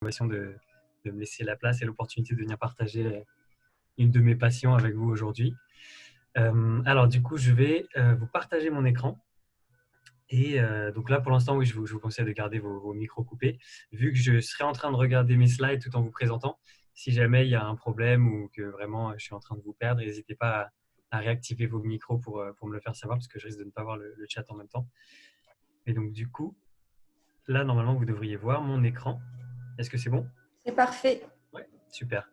de me laisser la place et l'opportunité de venir partager une de mes passions avec vous aujourd'hui. Alors du coup, je vais vous partager mon écran. Et donc là, pour l'instant, oui, je vous conseille de garder vos micros coupés, vu que je serai en train de regarder mes slides tout en vous présentant. Si jamais il y a un problème ou que vraiment je suis en train de vous perdre, n'hésitez pas à réactiver vos micros pour me le faire savoir, parce que je risque de ne pas voir le chat en même temps. Et donc du coup, là, normalement, vous devriez voir mon écran. Est-ce que c'est bon? C'est parfait. Ouais, super.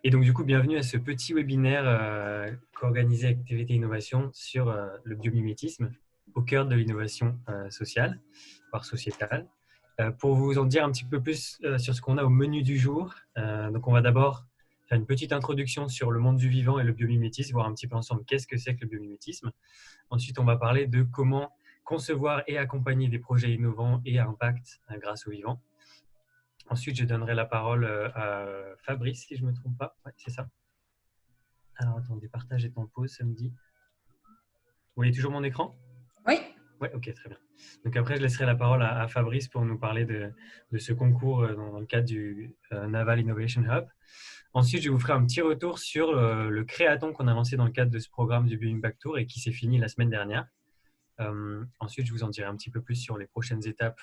Et donc, du coup, bienvenue à ce petit webinaire qu'organisait Activité Innovation sur le biomimétisme au cœur de l'innovation sociale, voire sociétale. Pour vous en dire un petit peu plus sur ce qu'on a au menu du jour, donc on va d'abord faire une petite introduction sur le monde du vivant et le biomimétisme, voir un petit peu ensemble qu'est-ce que c'est que le biomimétisme. Ensuite, on va parler de comment concevoir et accompagner des projets innovants et à impact grâce au vivant. Ensuite, je donnerai la parole à Fabrice, si je ne me trompe pas. Ouais, c'est ça. Alors, attendez, partage et en pause, ça me dit. Vous voyez toujours mon écran? Oui. Oui, ok, très bien. Donc après, je laisserai la parole à Fabrice pour nous parler de ce concours dans le cadre du Naval Innovation Hub. Ensuite, je vous ferai un petit retour sur le créaton qu'on a lancé dans le cadre de ce programme du Bioimpact Tour et qui s'est fini la semaine dernière. Ensuite, je vous en dirai un petit peu plus sur les prochaines étapes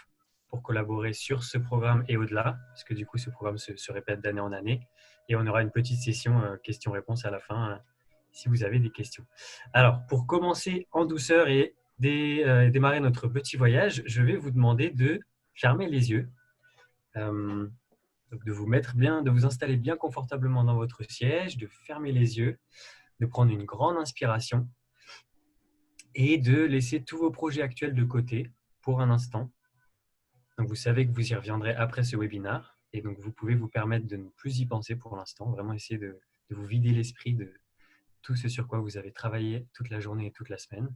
pour collaborer sur ce programme et au-delà, parce que du coup, ce programme se répète d'année en année. Et on aura une petite session questions-réponses à la fin, si vous avez des questions. Alors, pour commencer en douceur et démarrer notre petit voyage, je vais vous demander de fermer les yeux, donc de vous mettre bien, de vous installer bien confortablement dans votre siège, de fermer les yeux, de prendre une grande inspiration et de laisser tous vos projets actuels de côté pour un instant. Donc, vous savez que vous y reviendrez après ce webinaire et donc vous pouvez vous permettre de ne plus y penser pour l'instant, vraiment essayer de vous vider l'esprit de tout ce sur quoi vous avez travaillé toute la journée et toute la semaine.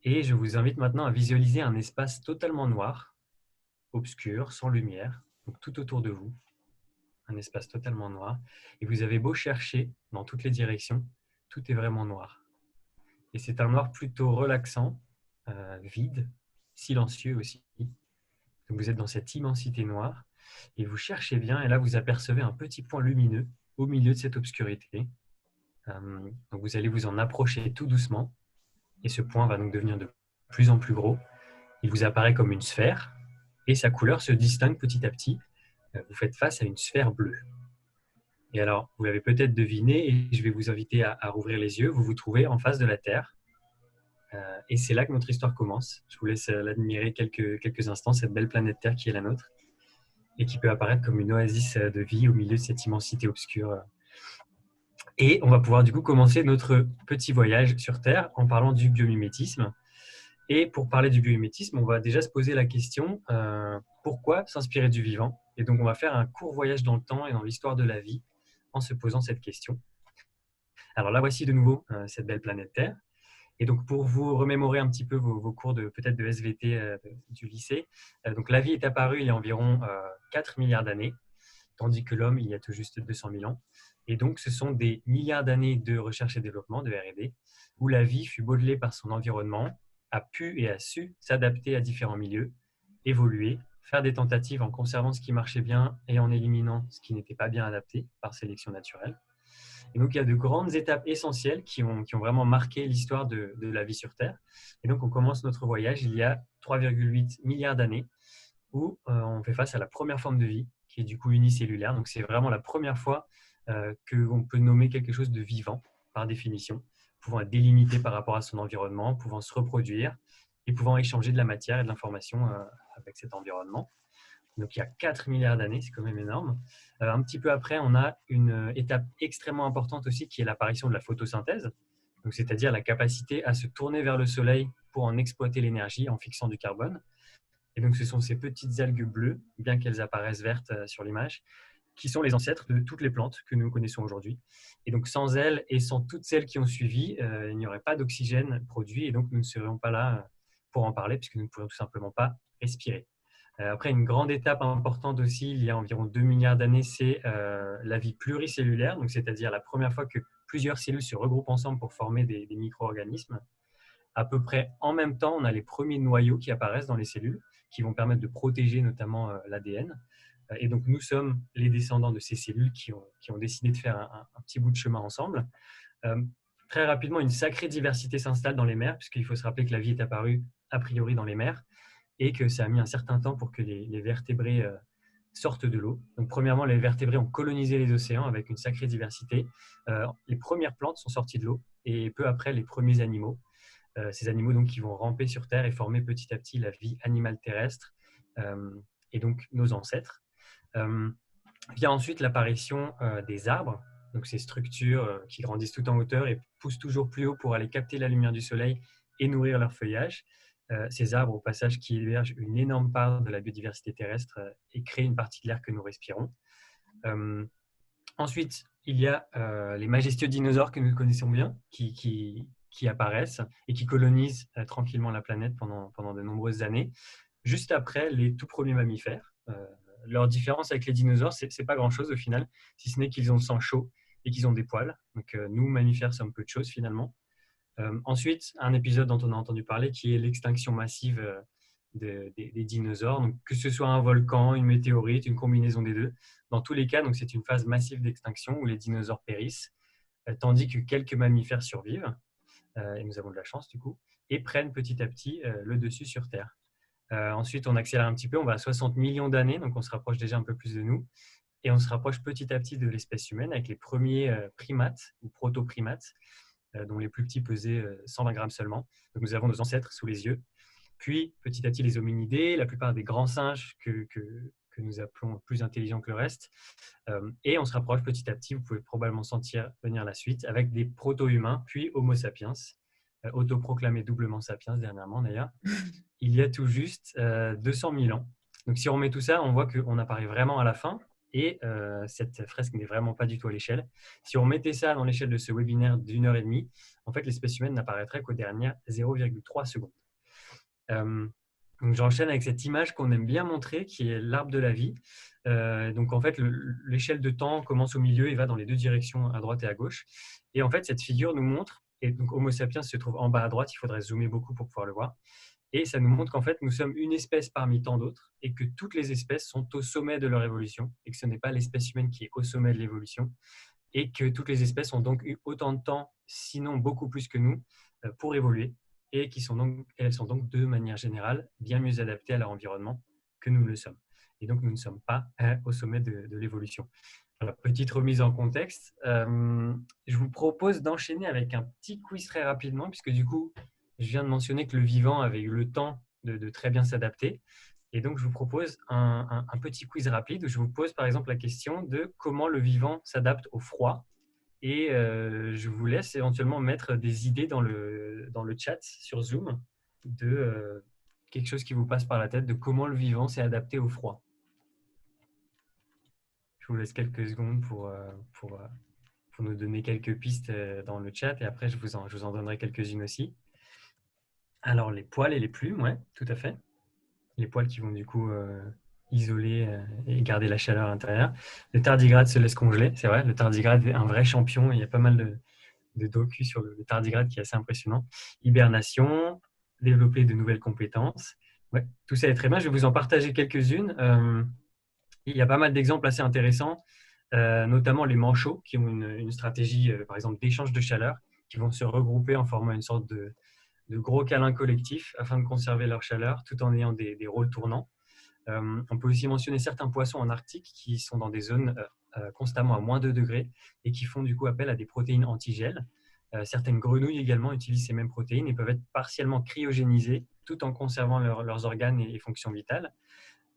Et je vous invite maintenant à visualiser un espace totalement noir, obscur, sans lumière, donc tout autour de vous, un espace totalement noir. Et vous avez beau chercher dans toutes les directions, tout est vraiment noir. Et c'est un noir plutôt relaxant, vide, silencieux aussi. Donc vous êtes dans cette immensité noire et vous cherchez bien et là vous apercevez un petit point lumineux au milieu de cette obscurité. Donc vous allez vous en approcher tout doucement et ce point va donc devenir de plus en plus gros. Il vous apparaît comme une sphère et sa couleur se distingue petit à petit. Vous faites face à une sphère bleue. Et alors, vous l'avez peut-être deviné et je vais vous inviter à rouvrir les yeux. Vous vous trouvez en face de la Terre. Et c'est là que notre histoire commence. Je vous laisse l'admirer quelques instants, cette belle planète Terre qui est la nôtre et qui peut apparaître comme une oasis de vie au milieu de cette immensité obscure. Et on va pouvoir du coup commencer notre petit voyage sur Terre en parlant du biomimétisme. Et pour parler du biomimétisme, on va déjà se poser la question pourquoi s'inspirer du vivant? Et donc, on va faire un court voyage dans le temps et dans l'histoire de la vie en se posant cette question. Alors là, voici de nouveau cette belle planète Terre. Et donc, pour vous remémorer un petit peu vos cours peut-être de SVT du lycée, donc la vie est apparue il y a environ 4 milliards d'années, tandis que l'homme, il y a tout juste 200 000 ans. Et donc, ce sont des milliards d'années de recherche et développement, de R&D, où la vie fut modelée par son environnement, a pu et a su s'adapter à différents milieux, évoluer, faire des tentatives en conservant ce qui marchait bien et en éliminant ce qui n'était pas bien adapté par sélection naturelle. Et donc, il y a de grandes étapes essentielles qui ont vraiment marqué l'histoire de la vie sur Terre. Et donc, on commence notre voyage il y a 3,8 milliards d'années où on fait face à la première forme de vie, qui est du coup unicellulaire. Donc, c'est vraiment la première fois qu'on peut nommer quelque chose de vivant, par définition, pouvant être délimité par rapport à son environnement, pouvant se reproduire et pouvant échanger de la matière et de l'information avec cet environnement. Donc, il y a 4 milliards d'années, c'est quand même énorme. Un petit peu après, on a une étape extrêmement importante aussi, qui est l'apparition de la photosynthèse, donc c'est-à-dire la capacité à se tourner vers le soleil pour en exploiter l'énergie en fixant du carbone. Et donc, ce sont ces petites algues bleues, bien qu'elles apparaissent vertes sur l'image, qui sont les ancêtres de toutes les plantes que nous connaissons aujourd'hui. Et donc, sans elles et sans toutes celles qui ont suivi, il n'y aurait pas d'oxygène produit et donc nous ne serions pas là pour en parler puisque nous ne pourrions tout simplement pas respirer. Après, une grande étape importante aussi, il y a environ 2 milliards d'années, c'est la vie pluricellulaire, donc c'est-à-dire la première fois que plusieurs cellules se regroupent ensemble pour former des micro-organismes. À peu près en même temps, on a les premiers noyaux qui apparaissent dans les cellules, qui vont permettre de protéger notamment l'ADN. Et donc, nous sommes les descendants de ces cellules qui ont décidé de faire un petit bout de chemin ensemble. Très rapidement, une sacrée diversité s'installe dans les mers, puisqu'il faut se rappeler que la vie est apparue a priori dans les mers et que ça a mis un certain temps pour que les vertébrés sortent de l'eau. Donc, premièrement, les vertébrés ont colonisé les océans avec une sacrée diversité. Les premières plantes sont sorties de l'eau et peu après, les premiers animaux. Ces animaux donc, qui vont ramper sur Terre et former petit à petit la vie animale terrestre et donc nos ancêtres. Vient ensuite l'apparition des arbres, donc ces structures qui grandissent tout en hauteur et poussent toujours plus haut pour aller capter la lumière du soleil et nourrir leur feuillage. Ces arbres, au passage, qui hébergent une énorme part de la biodiversité terrestre et créent une partie de l'air que nous respirons. Ensuite, il y a les majestueux dinosaures que nous connaissons bien, qui apparaissent et qui colonisent tranquillement la planète pendant de nombreuses années. Juste après, les tout premiers mammifères. Leur différence avec les dinosaures, c'est pas grand-chose au final, si ce n'est qu'ils ont le sang chaud et qu'ils ont des poils. Donc nous, mammifères, sommes peu de choses finalement. Ensuite, un épisode dont on a entendu parler qui est l'extinction massive des dinosaures. Donc, que ce soit un volcan, une météorite, une combinaison des deux. Dans tous les cas, donc, c'est une phase massive d'extinction où les dinosaures périssent, tandis que quelques mammifères survivent, et nous avons de la chance du coup, et prennent petit à petit le dessus sur Terre. Ensuite, on accélère un petit peu, on va à 60 millions d'années, donc on se rapproche déjà un peu plus de nous. Et on se rapproche petit à petit de l'espèce humaine avec les premiers primates ou proto-primates, dont les plus petits pesaient 120 grammes seulement. Donc nous avons nos ancêtres sous les yeux. Puis, petit à petit, les hominidés, la plupart des grands singes que nous appelons plus intelligents que le reste. Et on se rapproche petit à petit, vous pouvez probablement sentir venir la suite, avec des proto-humains, puis Homo sapiens, autoproclamé doublement sapiens dernièrement d'ailleurs, il y a tout juste 200 000 ans. Donc si on remet tout ça, on voit qu'on apparaît vraiment à la fin, et cette fresque n'est vraiment pas du tout à l'échelle. Si on mettait ça dans l'échelle de ce webinaire d'1 h 30, en fait, l'espèce humaine n'apparaîtrait qu'aux dernières 0,3 secondes. Donc j'enchaîne avec cette image qu'on aime bien montrer, qui est l'arbre de la vie. Donc en fait, l'échelle de temps commence au milieu et va dans les deux directions, à droite et à gauche. Et en fait, cette figure nous montre, et donc Homo sapiens se trouve en bas à droite, il faudrait zoomer beaucoup pour pouvoir le voir. Et ça nous montre qu'en fait, nous sommes une espèce parmi tant d'autres et que toutes les espèces sont au sommet de leur évolution et que ce n'est pas l'espèce humaine qui est au sommet de l'évolution et que toutes les espèces ont donc eu autant de temps, sinon beaucoup plus que nous, pour évoluer et elles sont donc de manière générale bien mieux adaptées à leur environnement que nous le sommes. Et donc, nous ne sommes pas au sommet de l'évolution. Alors, petite remise en contexte. Je vous propose d'enchaîner avec un petit quiz très rapidement, puisque du coup, je viens de mentionner que le vivant avait eu le temps de très bien s'adapter. Et donc, je vous propose un petit quiz rapide où je vous pose par exemple la question de comment le vivant s'adapte au froid. Et je vous laisse éventuellement mettre des idées dans le chat sur Zoom de quelque chose qui vous passe par la tête de comment le vivant s'est adapté au froid. Je vous laisse quelques secondes pour nous donner quelques pistes dans le chat et après je vous en donnerai quelques-unes aussi. Alors les poils et les plumes, ouais, tout à fait. Les poils qui vont du coup isoler et garder la chaleur à l'intérieur. Le tardigrade se laisse congeler, c'est vrai. Le tardigrade est un vrai champion. Il y a pas mal de docu sur le tardigrade qui est assez impressionnant. Hibernation, développer de nouvelles compétences. Ouais, tout ça est très bien. Je vais vous en partager quelques-unes. Il y a pas mal d'exemples assez intéressants, notamment les manchots qui ont une stratégie, par exemple, d'échange de chaleur, qui vont se regrouper en formant une sorte de gros câlins collectifs afin de conserver leur chaleur tout en ayant des rôles tournants. On peut aussi mentionner certains poissons en Arctique qui sont dans des zones constamment à moins 2 degrés et qui font du coup appel à des protéines antigel. Certaines grenouilles également utilisent ces mêmes protéines et peuvent être partiellement cryogénisées tout en conservant leurs organes et fonctions vitales.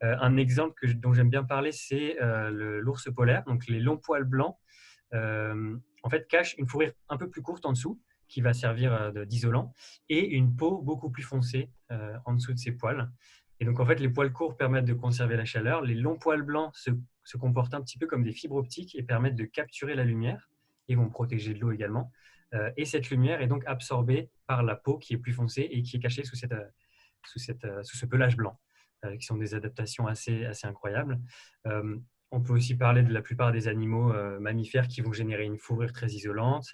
Un exemple dont j'aime bien parler, c'est l'ours polaire. Donc les longs poils blancs en fait cachent une fourrure un peu plus courte en dessous qui va servir d'isolant et une peau beaucoup plus foncée en dessous de ces poils. Et donc en fait les poils courts permettent de conserver la chaleur. Les longs poils blancs se comportent un petit peu comme des fibres optiques et permettent de capturer la lumière et vont protéger de l'eau également. Et cette lumière est donc absorbée par la peau qui est plus foncée et qui est cachée sous ce pelage blanc. Qui sont des adaptations assez incroyables. On peut aussi parler de la plupart des animaux mammifères qui vont générer une fourrure très isolante,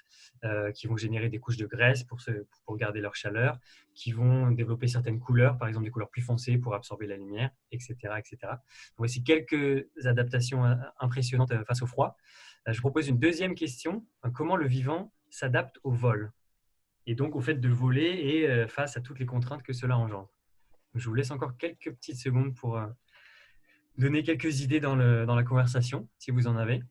qui vont générer des couches de graisse pour garder leur chaleur, qui vont développer certaines couleurs, par exemple des couleurs plus foncées pour absorber la lumière, etc. etc. Donc, voici quelques adaptations impressionnantes face au froid. Je propose une deuxième question. Comment le vivant s'adapte au vol et donc au fait de voler et face à toutes les contraintes que cela engendre. Je vous laisse encore quelques petites secondes pour donner quelques idées dans la conversation, si vous en avez.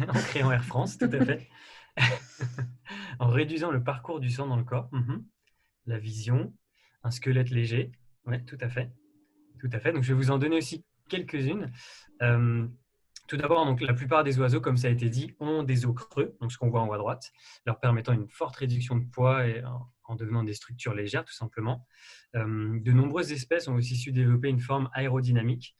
En créant Air France, tout à fait. En réduisant le parcours du sang dans le corps. La vision, un squelette léger. Oui, tout à fait. Tout à fait. Donc, je vais vous en donner aussi quelques-unes. Tout d'abord, donc, la plupart des oiseaux, comme ça a été dit, ont des os creux, donc ce qu'on voit en haut à droite, leur permettant une forte réduction de poids et en devenant des structures légères, tout simplement. De nombreuses espèces ont aussi su développer une forme aérodynamique,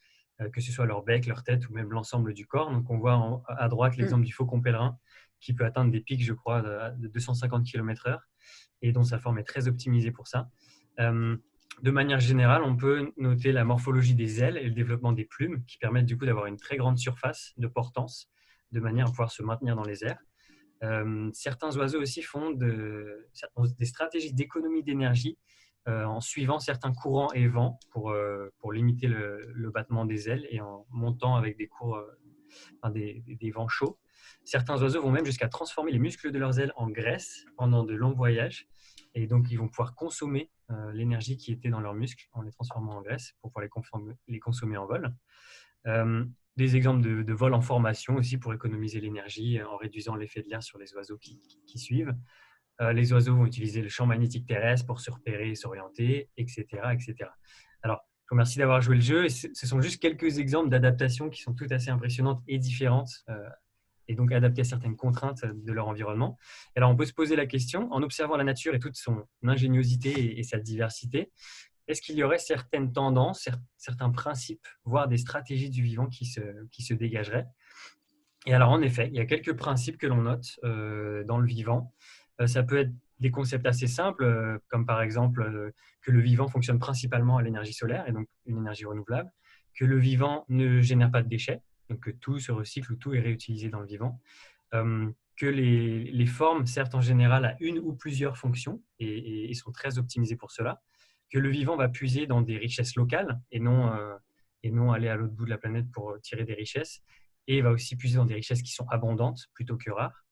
que ce soit leur bec, leur tête ou même l'ensemble du corps. Donc, on voit à droite l'exemple du faucon pèlerin, qui peut atteindre des pics, je crois, de 250 km/h, et dont sa forme est très optimisée pour ça. De manière générale, on peut noter la morphologie des ailes et le développement des plumes qui permettent du coup d'avoir une très grande surface de portance de manière à pouvoir se maintenir dans les airs. Certains oiseaux aussi font des stratégies d'économie d'énergie en suivant certains courants et vents pour limiter le battement des ailes et en montant avec des vents chauds. Certains oiseaux vont même jusqu'à transformer les muscles de leurs ailes en graisse pendant de longs voyages. Et donc, ils vont pouvoir consommer l'énergie qui était dans leurs muscles en les transformant en graisse pour pouvoir les consommer en vol. Des exemples de vol en formation aussi pour économiser l'énergie en réduisant l'effet de l'air sur les oiseaux qui suivent. Les oiseaux vont utiliser le champ magnétique terrestre pour se repérer et s'orienter, etc., etc. Alors, je vous remercie d'avoir joué le jeu. Et ce sont juste quelques exemples d'adaptations qui sont toutes assez impressionnantes et différentes et donc adaptées à certaines contraintes de leur environnement. Et alors, on peut se poser la question, en observant la nature et toute son ingéniosité et sa diversité, est-ce qu'il y aurait certaines tendances, certains principes, voire des stratégies du vivant qui se dégageraient? Et alors, en effet, il y a quelques principes que l'on note dans le vivant. Ça peut être des concepts assez simples, comme par exemple que le vivant fonctionne principalement à l'énergie solaire, et donc une énergie renouvelable, que le vivant ne génère pas de déchets, donc que tout se recycle ou tout est réutilisé dans le vivant, que les formes servent en général à une ou plusieurs fonctions et sont très optimisées pour cela, que le vivant va puiser dans des richesses locales et non aller à l'autre bout de la planète pour tirer des richesses, et va aussi puiser dans des richesses qui sont abondantes plutôt que rares.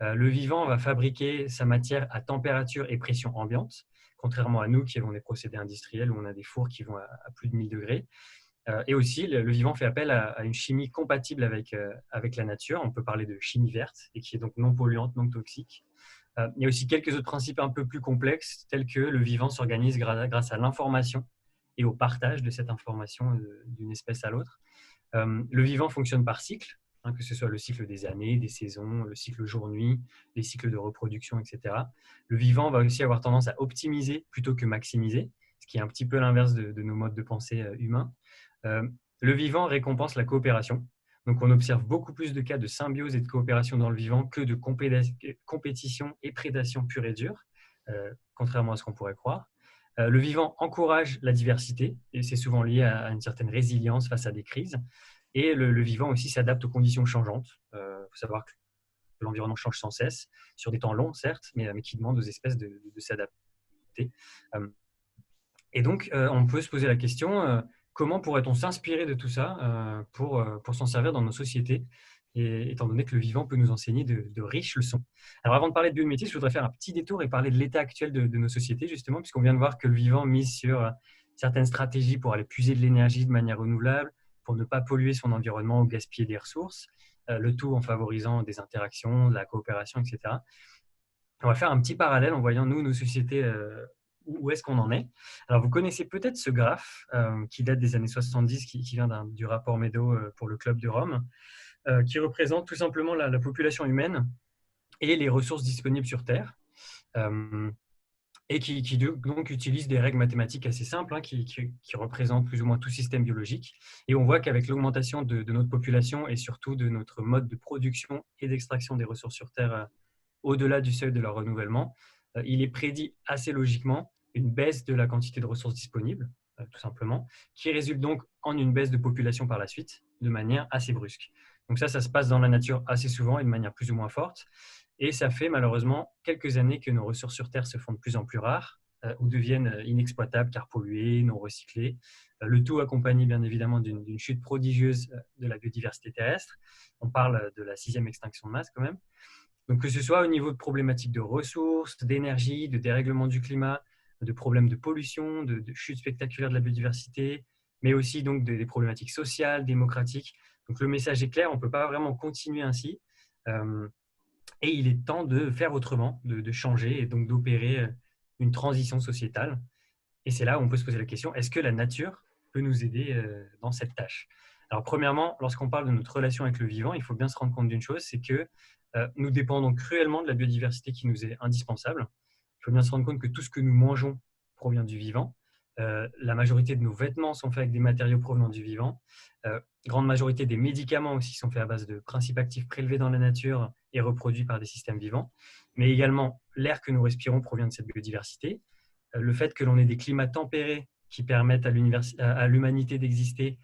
Le vivant va fabriquer sa matière à température et pression ambiante, contrairement à nous qui avons des procédés industriels où on a des fours qui vont à plus de 1000 degrés. Et aussi, le vivant fait appel à une chimie compatible avec la nature. On peut parler de chimie verte et qui est donc non polluante, non toxique. Il y a aussi quelques autres principes un peu plus complexes, tels que le vivant s'organise grâce à l'information et au partage de cette information d'une espèce à l'autre. Le vivant fonctionne par cycle, que ce soit le cycle des années, des saisons, le cycle jour-nuit, les cycles de reproduction, etc. Le vivant va aussi avoir tendance à optimiser plutôt que maximiser, ce qui est un petit peu l'inverse de nos modes de pensée humains. Le vivant récompense la coopération. Donc, on observe beaucoup plus de cas de symbiose et de coopération dans le vivant que de compétition et prédation pure et dure, contrairement à ce qu'on pourrait croire. Le vivant encourage la diversité et c'est souvent lié à une certaine résilience face à des crises. Et le vivant aussi s'adapte aux conditions changeantes. Il faut savoir que l'environnement change sans cesse, sur des temps longs certes, mais qui demandent aux espèces de s'adapter. Et donc, on peut se poser la question, comment pourrait-on s'inspirer de tout ça pour s'en servir dans nos sociétés, et, étant donné que le vivant peut nous enseigner de riches leçons. Alors, avant de parler de biométier, je voudrais faire un petit détour et parler de l'état actuel de nos sociétés, justement, puisqu'on vient de voir que le vivant mise sur certaines stratégies pour aller puiser de l'énergie de manière renouvelable, pour ne pas polluer son environnement ou gaspiller des ressources, le tout en favorisant des interactions, de la coopération, etc. On va faire un petit parallèle en voyant, nous, nos sociétés, où est-ce qu'on en est. Alors, vous connaissez peut-être ce graphe qui date des années 70, qui vient du rapport Meadow pour le Club de Rome, qui représente tout simplement la population humaine et les ressources disponibles sur Terre, et qui donc utilise des règles mathématiques assez simples qui représentent plus ou moins tout système biologique. Et on voit qu'avec l'augmentation de notre population et surtout de notre mode de production et d'extraction des ressources sur Terre au-delà du seuil de leur renouvellement, il est prédit assez logiquement une baisse de la quantité de ressources disponibles, tout simplement, qui résulte donc en une baisse de population par la suite, de manière assez brusque. Donc ça se passe dans la nature assez souvent et de manière plus ou moins forte. Et ça fait malheureusement quelques années que nos ressources sur Terre se font de plus en plus rares ou deviennent inexploitables car polluées, non recyclées. Le tout accompagné bien évidemment d'une chute prodigieuse de la biodiversité terrestre. On parle de la 6e extinction de masse quand même. Donc que ce soit au niveau de problématiques de ressources, d'énergie, de dérèglement du climat, de problèmes de pollution, de chute spectaculaire de la biodiversité, mais aussi donc des problématiques sociales, démocratiques. Donc le message est clair, on ne peut pas vraiment continuer ainsi. Et il est temps de faire autrement, de changer et donc d'opérer une transition sociétale. Et c'est là où on peut se poser la question, est-ce que la nature peut nous aider dans cette tâche? Alors premièrement, lorsqu'on parle de notre relation avec le vivant, il faut bien se rendre compte d'une chose, c'est que nous dépendons cruellement de la biodiversité qui nous est indispensable. Il faut bien se rendre compte que tout ce que nous mangeons provient du vivant. La majorité de nos vêtements sont faits avec des matériaux provenant du vivant. Grande majorité des médicaments aussi sont faits à base de principes actifs prélevés dans la nature et reproduits par des systèmes vivants. Mais également, l'air que nous respirons provient de cette biodiversité. Le fait que l'on ait des climats tempérés qui permettent à l'humanité d'exister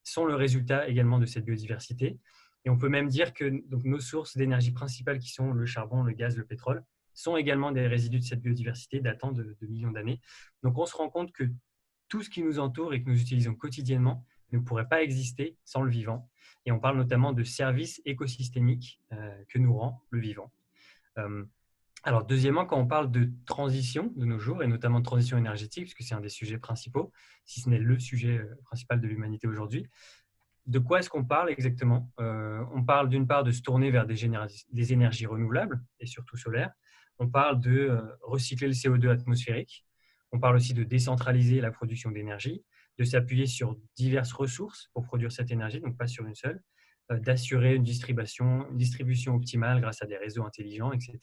sont le résultat également de cette biodiversité. Et on peut même dire que donc, nos sources d'énergie principales, qui sont le charbon, le gaz, le pétrole, sont également des résidus de cette biodiversité datant de millions d'années. Donc on se rend compte que tout ce qui nous entoure et que nous utilisons quotidiennement ne pourrait pas exister sans le vivant. Et on parle notamment de services écosystémiques que nous rend le vivant. Alors, deuxièmement, quand on parle de transition de nos jours, et notamment de transition énergétique, puisque c'est un des sujets principaux, si ce n'est le sujet principal de l'humanité aujourd'hui, de quoi est-ce qu'on parle exactement? On parle d'une part de se tourner vers des énergies renouvelables, et surtout solaires. On parle de recycler le CO2 atmosphérique. On parle aussi de décentraliser la production d'énergie, de s'appuyer sur diverses ressources pour produire cette énergie, donc pas sur une seule, d'assurer une distribution optimale grâce à des réseaux intelligents, etc.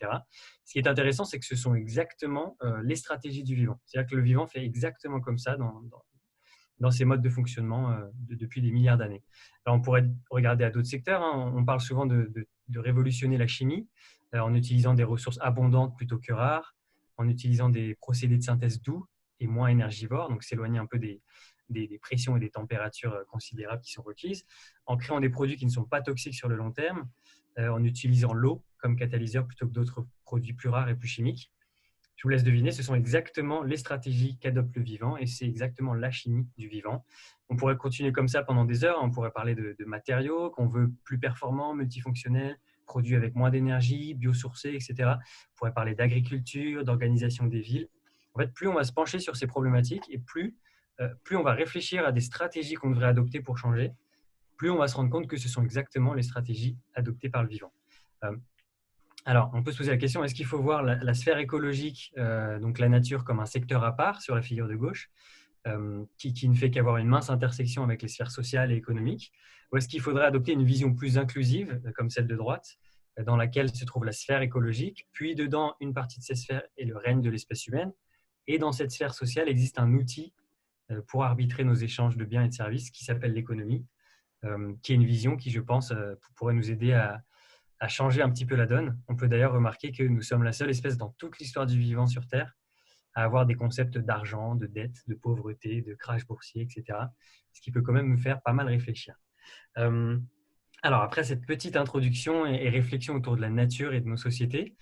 Ce qui est intéressant, c'est que ce sont exactement les stratégies du vivant. C'est-à-dire que le vivant fait exactement comme ça dans ses modes de fonctionnement depuis des milliards d'années. Alors, on pourrait regarder à d'autres secteurs. Hein. On parle souvent de révolutionner la chimie en utilisant des ressources abondantes plutôt que rares, en utilisant des procédés de synthèse doux et moins énergivores, donc s'éloigner un peu des pressions et des températures considérables qui sont requises, en créant des produits qui ne sont pas toxiques sur le long terme, en utilisant l'eau comme catalyseur plutôt que d'autres produits plus rares et plus chimiques. Je vous laisse deviner, ce sont exactement les stratégies qu'adopte le vivant et c'est exactement la chimie du vivant. On pourrait continuer comme ça pendant des heures, on pourrait parler de matériaux qu'on veut plus performants, multifonctionnels, produits avec moins d'énergie, biosourcés, etc. On pourrait parler d'agriculture, d'organisation des villes. En fait, plus on va se pencher sur ces problématiques et plus on va réfléchir à des stratégies qu'on devrait adopter pour changer, plus on va se rendre compte que ce sont exactement les stratégies adoptées par le vivant. Alors, on peut se poser la question, est-ce qu'il faut voir la sphère écologique, donc la nature, comme un secteur à part sur la figure de gauche, qui ne fait qu'avoir une mince intersection avec les sphères sociales et économiques, ou est-ce qu'il faudrait adopter une vision plus inclusive, comme celle de droite, dans laquelle se trouve la sphère écologique, puis dedans, une partie de ces sphères est le règne de l'espèce humaine, et dans cette sphère sociale existe un outil pour arbitrer nos échanges de biens et de services qui s'appelle l'économie, qui est une vision qui, je pense, pourrait nous aider à changer un petit peu la donne. On peut d'ailleurs remarquer que nous sommes la seule espèce dans toute l'histoire du vivant sur Terre à avoir des concepts d'argent, de dette, de pauvreté, de crash boursier, etc. Ce qui peut quand même nous faire pas mal réfléchir. Alors, après cette petite introduction et réflexion autour de la nature et de nos sociétés,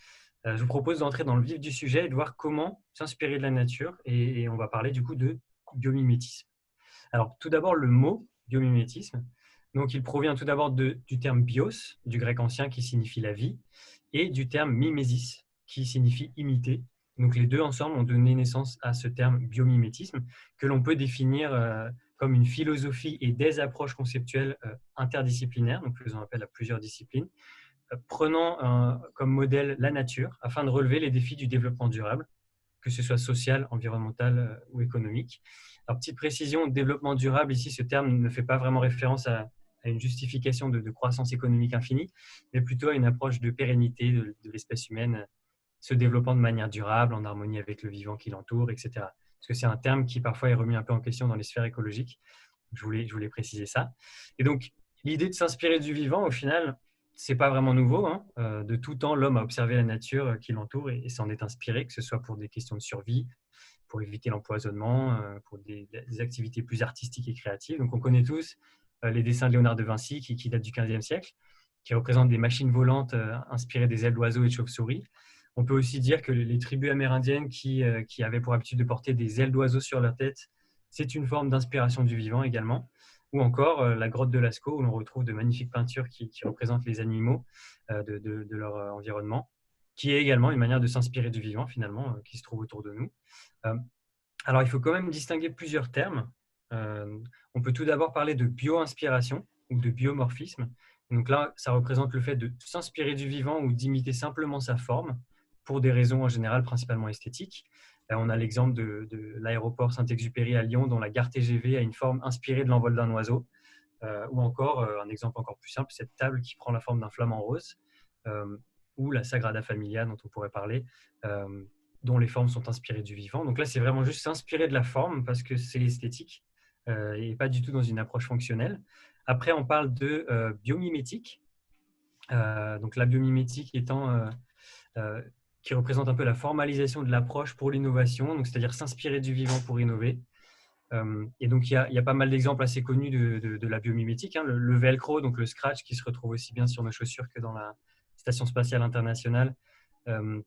je vous propose d'entrer dans le vif du sujet et de voir comment s'inspirer de la nature. Et on va parler du coup de biomimétisme. Alors, tout d'abord, le mot biomimétisme. Donc, il provient tout d'abord du terme bios, du grec ancien qui signifie la vie, et du terme mimesis, qui signifie imiter. Donc, les deux ensemble ont donné naissance à ce terme biomimétisme, que l'on peut définir comme une philosophie et des approches conceptuelles interdisciplinaires, donc faisant appel à plusieurs disciplines, prenant comme modèle la nature afin de relever les défis du développement durable, que ce soit social, environnemental ou économique. Alors, petite précision, développement durable, ici, ce terme ne fait pas vraiment référence à une justification de croissance économique infinie, mais plutôt à une approche de pérennité de l'espèce humaine, se développant de manière durable, en harmonie avec le vivant qui l'entoure, etc. Parce que c'est un terme qui parfois est remis un peu en question dans les sphères écologiques. Je voulais préciser ça. Et donc, l'idée de s'inspirer du vivant, au final, c'est pas vraiment nouveau. Hein. De tout temps, l'homme a observé la nature qui l'entoure et s'en est inspiré, que ce soit pour des questions de survie, pour éviter l'empoisonnement, pour des activités plus artistiques et créatives. Donc, on connaît tous les dessins de Léonard de Vinci qui datent du XVe siècle, qui représentent des machines volantes inspirées des ailes d'oiseaux et de chauves-souris. On peut aussi dire que les tribus amérindiennes qui avaient pour habitude de porter des ailes d'oiseaux sur leur tête, c'est une forme d'inspiration du vivant également. Ou encore la grotte de Lascaux, où l'on retrouve de magnifiques peintures qui représentent les animaux de leur environnement, qui est également une manière de s'inspirer du vivant, finalement, qui se trouve autour de nous. Alors, il faut quand même distinguer plusieurs termes. On peut tout d'abord parler de bio-inspiration ou de biomorphisme. Donc là, ça représente le fait de s'inspirer du vivant ou d'imiter simplement sa forme, pour des raisons en général principalement esthétiques. On a l'exemple de l'aéroport Saint-Exupéry à Lyon, dont la gare TGV a une forme inspirée de l'envol d'un oiseau. Ou encore, un exemple encore plus simple, cette table qui prend la forme d'un flamant rose, ou la Sagrada Familia dont on pourrait parler, dont les formes sont inspirées du vivant. Donc là, c'est vraiment juste s'inspirer de la forme parce que c'est esthétique et pas du tout dans une approche fonctionnelle. Après, on parle de biomimétique. Donc la biomimétique étant qui représente un peu la formalisation de l'approche pour l'innovation, donc c'est-à-dire s'inspirer du vivant pour innover. Et donc, il y a pas mal d'exemples assez connus de la biomimétique. Hein. Le velcro, donc le scratch, qui se retrouve aussi bien sur nos chaussures que dans la Station spatiale internationale,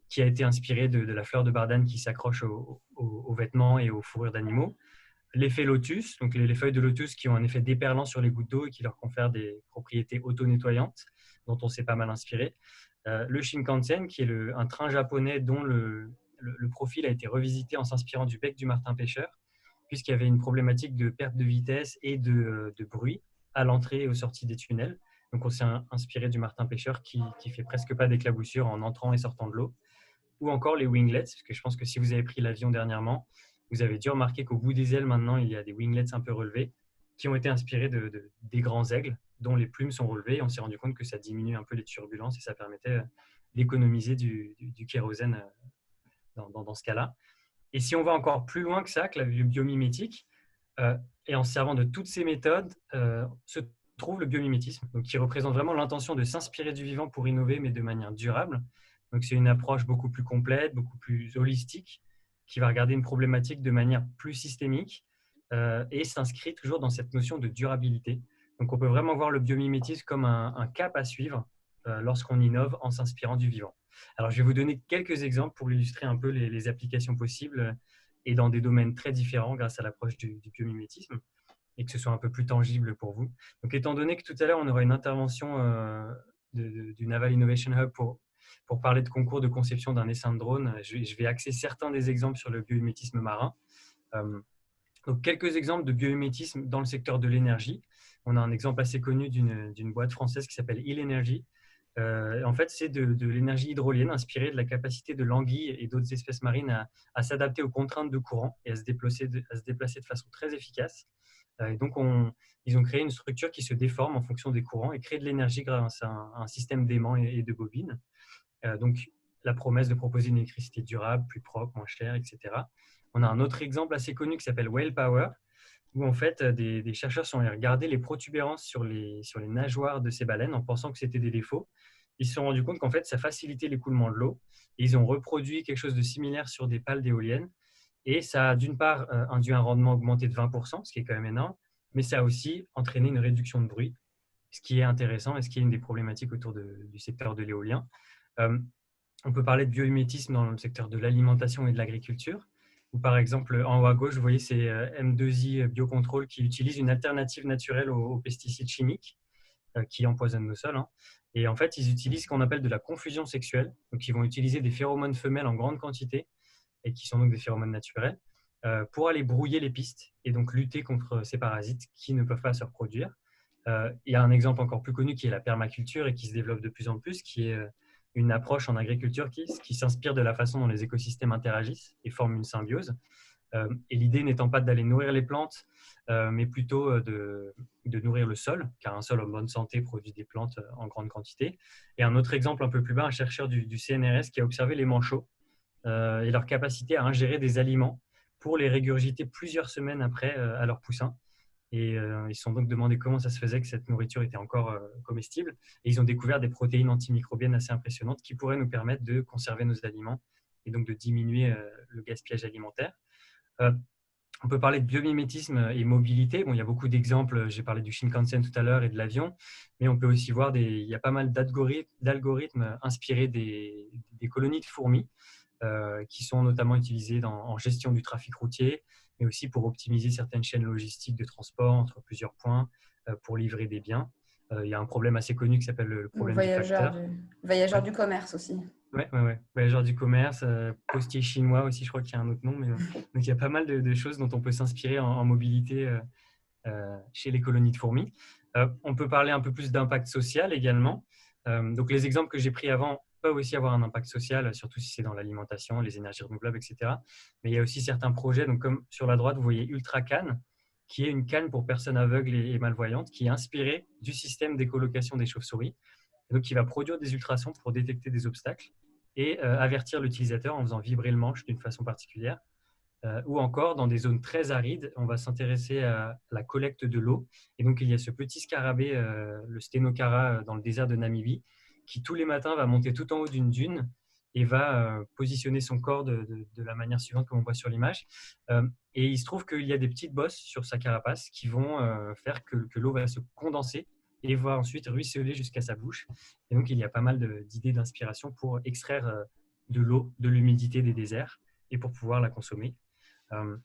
qui a été inspiré de la fleur de bardane qui s'accroche aux vêtements et aux fourrures d'animaux. L'effet lotus, donc les feuilles de lotus qui ont un effet déperlant sur les gouttes d'eau et qui leur confèrent des propriétés auto-nettoyantes, dont on s'est pas mal inspiré. Le Shinkansen, qui est un train japonais dont le profil a été revisité en s'inspirant du bec du martin pêcheur, puisqu'il y avait une problématique de perte de vitesse et de bruit à l'entrée et aux sorties des tunnels. Donc, on s'est inspiré du martin pêcheur qui fait presque pas d'éclaboussure en entrant et sortant de l'eau. Ou encore les winglets, parce que je pense que si vous avez pris l'avion dernièrement, vous avez dû remarquer qu'au bout des ailes, maintenant, il y a des winglets un peu relevés qui ont été inspirés des grands aigles dont les plumes sont relevées. Et on s'est rendu compte que ça diminue un peu les turbulences et ça permettait d'économiser du kérosène dans ce cas-là. Et si on va encore plus loin que ça, que la biomimétique, et en se servant de toutes ces méthodes, se trouve le biomimétisme, donc qui représente vraiment l'intention de s'inspirer du vivant pour innover, mais de manière durable. Donc c'est une approche beaucoup plus complète, beaucoup plus holistique, qui va regarder une problématique de manière plus systémique et s'inscrit toujours dans cette notion de durabilité. Donc on peut vraiment voir le biomimétisme comme un cap à suivre lorsqu'on innove en s'inspirant du vivant. Alors je vais vous donner quelques exemples pour illustrer un peu les applications possibles et dans des domaines très différents grâce à l'approche du biomimétisme et que ce soit un peu plus tangible pour vous. Donc étant donné que tout à l'heure on aura une intervention du Naval Innovation Hub pour parler de concours de conception d'un essaim de drone, je vais axer certains des exemples sur le biomimétisme marin. Donc, quelques exemples de biomimétisme dans le secteur de l'énergie. On a un exemple assez connu d'une boîte française qui s'appelle Hill Energy. En fait, c'est de l'énergie hydrolienne inspirée de la capacité de l'anguille et d'autres espèces marines à s'adapter aux contraintes de courant et à se déplacer de façon très efficace. Et donc, ils ont créé une structure qui se déforme en fonction des courants et crée de l'énergie grâce à un système d'aimants et de bobines. Donc, la promesse de proposer une électricité durable, plus propre, moins chère, etc. On a un autre exemple assez connu qui s'appelle Whale Power, où en fait, des chercheurs sont allés regarder les protubérances sur les nageoires de ces baleines en pensant que c'était des défauts. Ils se sont rendus compte qu'en fait, ça facilitait l'écoulement de l'eau. Et ils ont reproduit quelque chose de similaire sur des pales d'éoliennes. Et ça a d'une part induit un rendement augmenté de 20%, ce qui est quand même énorme, mais ça a aussi entraîné une réduction de bruit, ce qui est intéressant et ce qui est une des problématiques autour du secteur de l'éolien. On peut parler de biomimétisme dans le secteur de l'alimentation et de l'agriculture, où par exemple, en haut à gauche, vous voyez, c'est M2I Biocontrol qui utilise une alternative naturelle aux pesticides chimiques qui empoisonnent nos sols. Hein. Et en fait, ils utilisent ce qu'on appelle de la confusion sexuelle. Donc, ils vont utiliser des phéromones femelles en grande quantité, et qui sont donc des phéromones naturels, pour aller brouiller les pistes et donc lutter contre ces parasites qui ne peuvent pas se reproduire. Il y a un exemple encore plus connu qui est la permaculture et qui se développe de plus en plus, qui est une approche en agriculture qui s'inspire de la façon dont les écosystèmes interagissent et forment une symbiose. Et l'idée n'étant pas d'aller nourrir les plantes, mais plutôt de nourrir le sol, car un sol en bonne santé produit des plantes en grande quantité. Et un autre exemple un peu plus bas, un chercheur du CNRS qui a observé les manchots et leur capacité à ingérer des aliments pour les régurgiter plusieurs semaines après à leurs poussins. Et ils se sont donc demandé comment ça se faisait que cette nourriture était encore comestible. Et ils ont découvert des protéines antimicrobiennes assez impressionnantes qui pourraient nous permettre de conserver nos aliments et donc de diminuer le gaspillage alimentaire. Euh, On peut parler de biomimétisme et mobilité. Bon, il y a beaucoup d'exemples. J'ai parlé du Shinkansen tout à l'heure et de l'avion, mais on peut aussi voir il y a pas mal d'algorithmes inspirés des colonies de fourmis qui sont notamment utilisés en gestion du trafic routier, mais aussi pour optimiser certaines chaînes logistiques de transport entre plusieurs points pour livrer des biens. Il y a un problème assez connu qui s'appelle le Ou problème du facteur. voyageur Ouais. du commerce aussi. Ouais. Voyageurs du commerce, postier chinois aussi, je crois qu'il y a un autre nom. Mais, donc, il y a pas mal de choses dont on peut s'inspirer en mobilité chez les colonies de fourmis. On peut parler un peu plus d'impact social également. Donc, les exemples que j'ai pris avant peuvent aussi avoir un impact social, surtout si c'est dans l'alimentation, les énergies renouvelables, etc. Mais il y a aussi certains projets, donc comme sur la droite, vous voyez Ultra Canne, qui est une canne pour personnes aveugles et malvoyantes, qui est inspirée du système d'écolocation des chauves-souris, et donc qui va produire des ultrasons pour détecter des obstacles et avertir l'utilisateur en faisant vibrer le manche d'une façon particulière. Ou encore, dans des zones très arides, on va s'intéresser à la collecte de l'eau. Et donc, il y a ce petit scarabée, le sténocara, dans le désert de Namibie, qui tous les matins va monter tout en haut d'une dune et va positionner son corps de la manière suivante, comme on voit sur l'image. Et il se trouve qu'il y a des petites bosses sur sa carapace qui vont faire que l'eau va se condenser et va ensuite ruisseler jusqu'à sa bouche. Et donc, il y a pas mal d'idées d'inspiration pour extraire de l'eau, de l'humidité des déserts et pour pouvoir la consommer. Euh,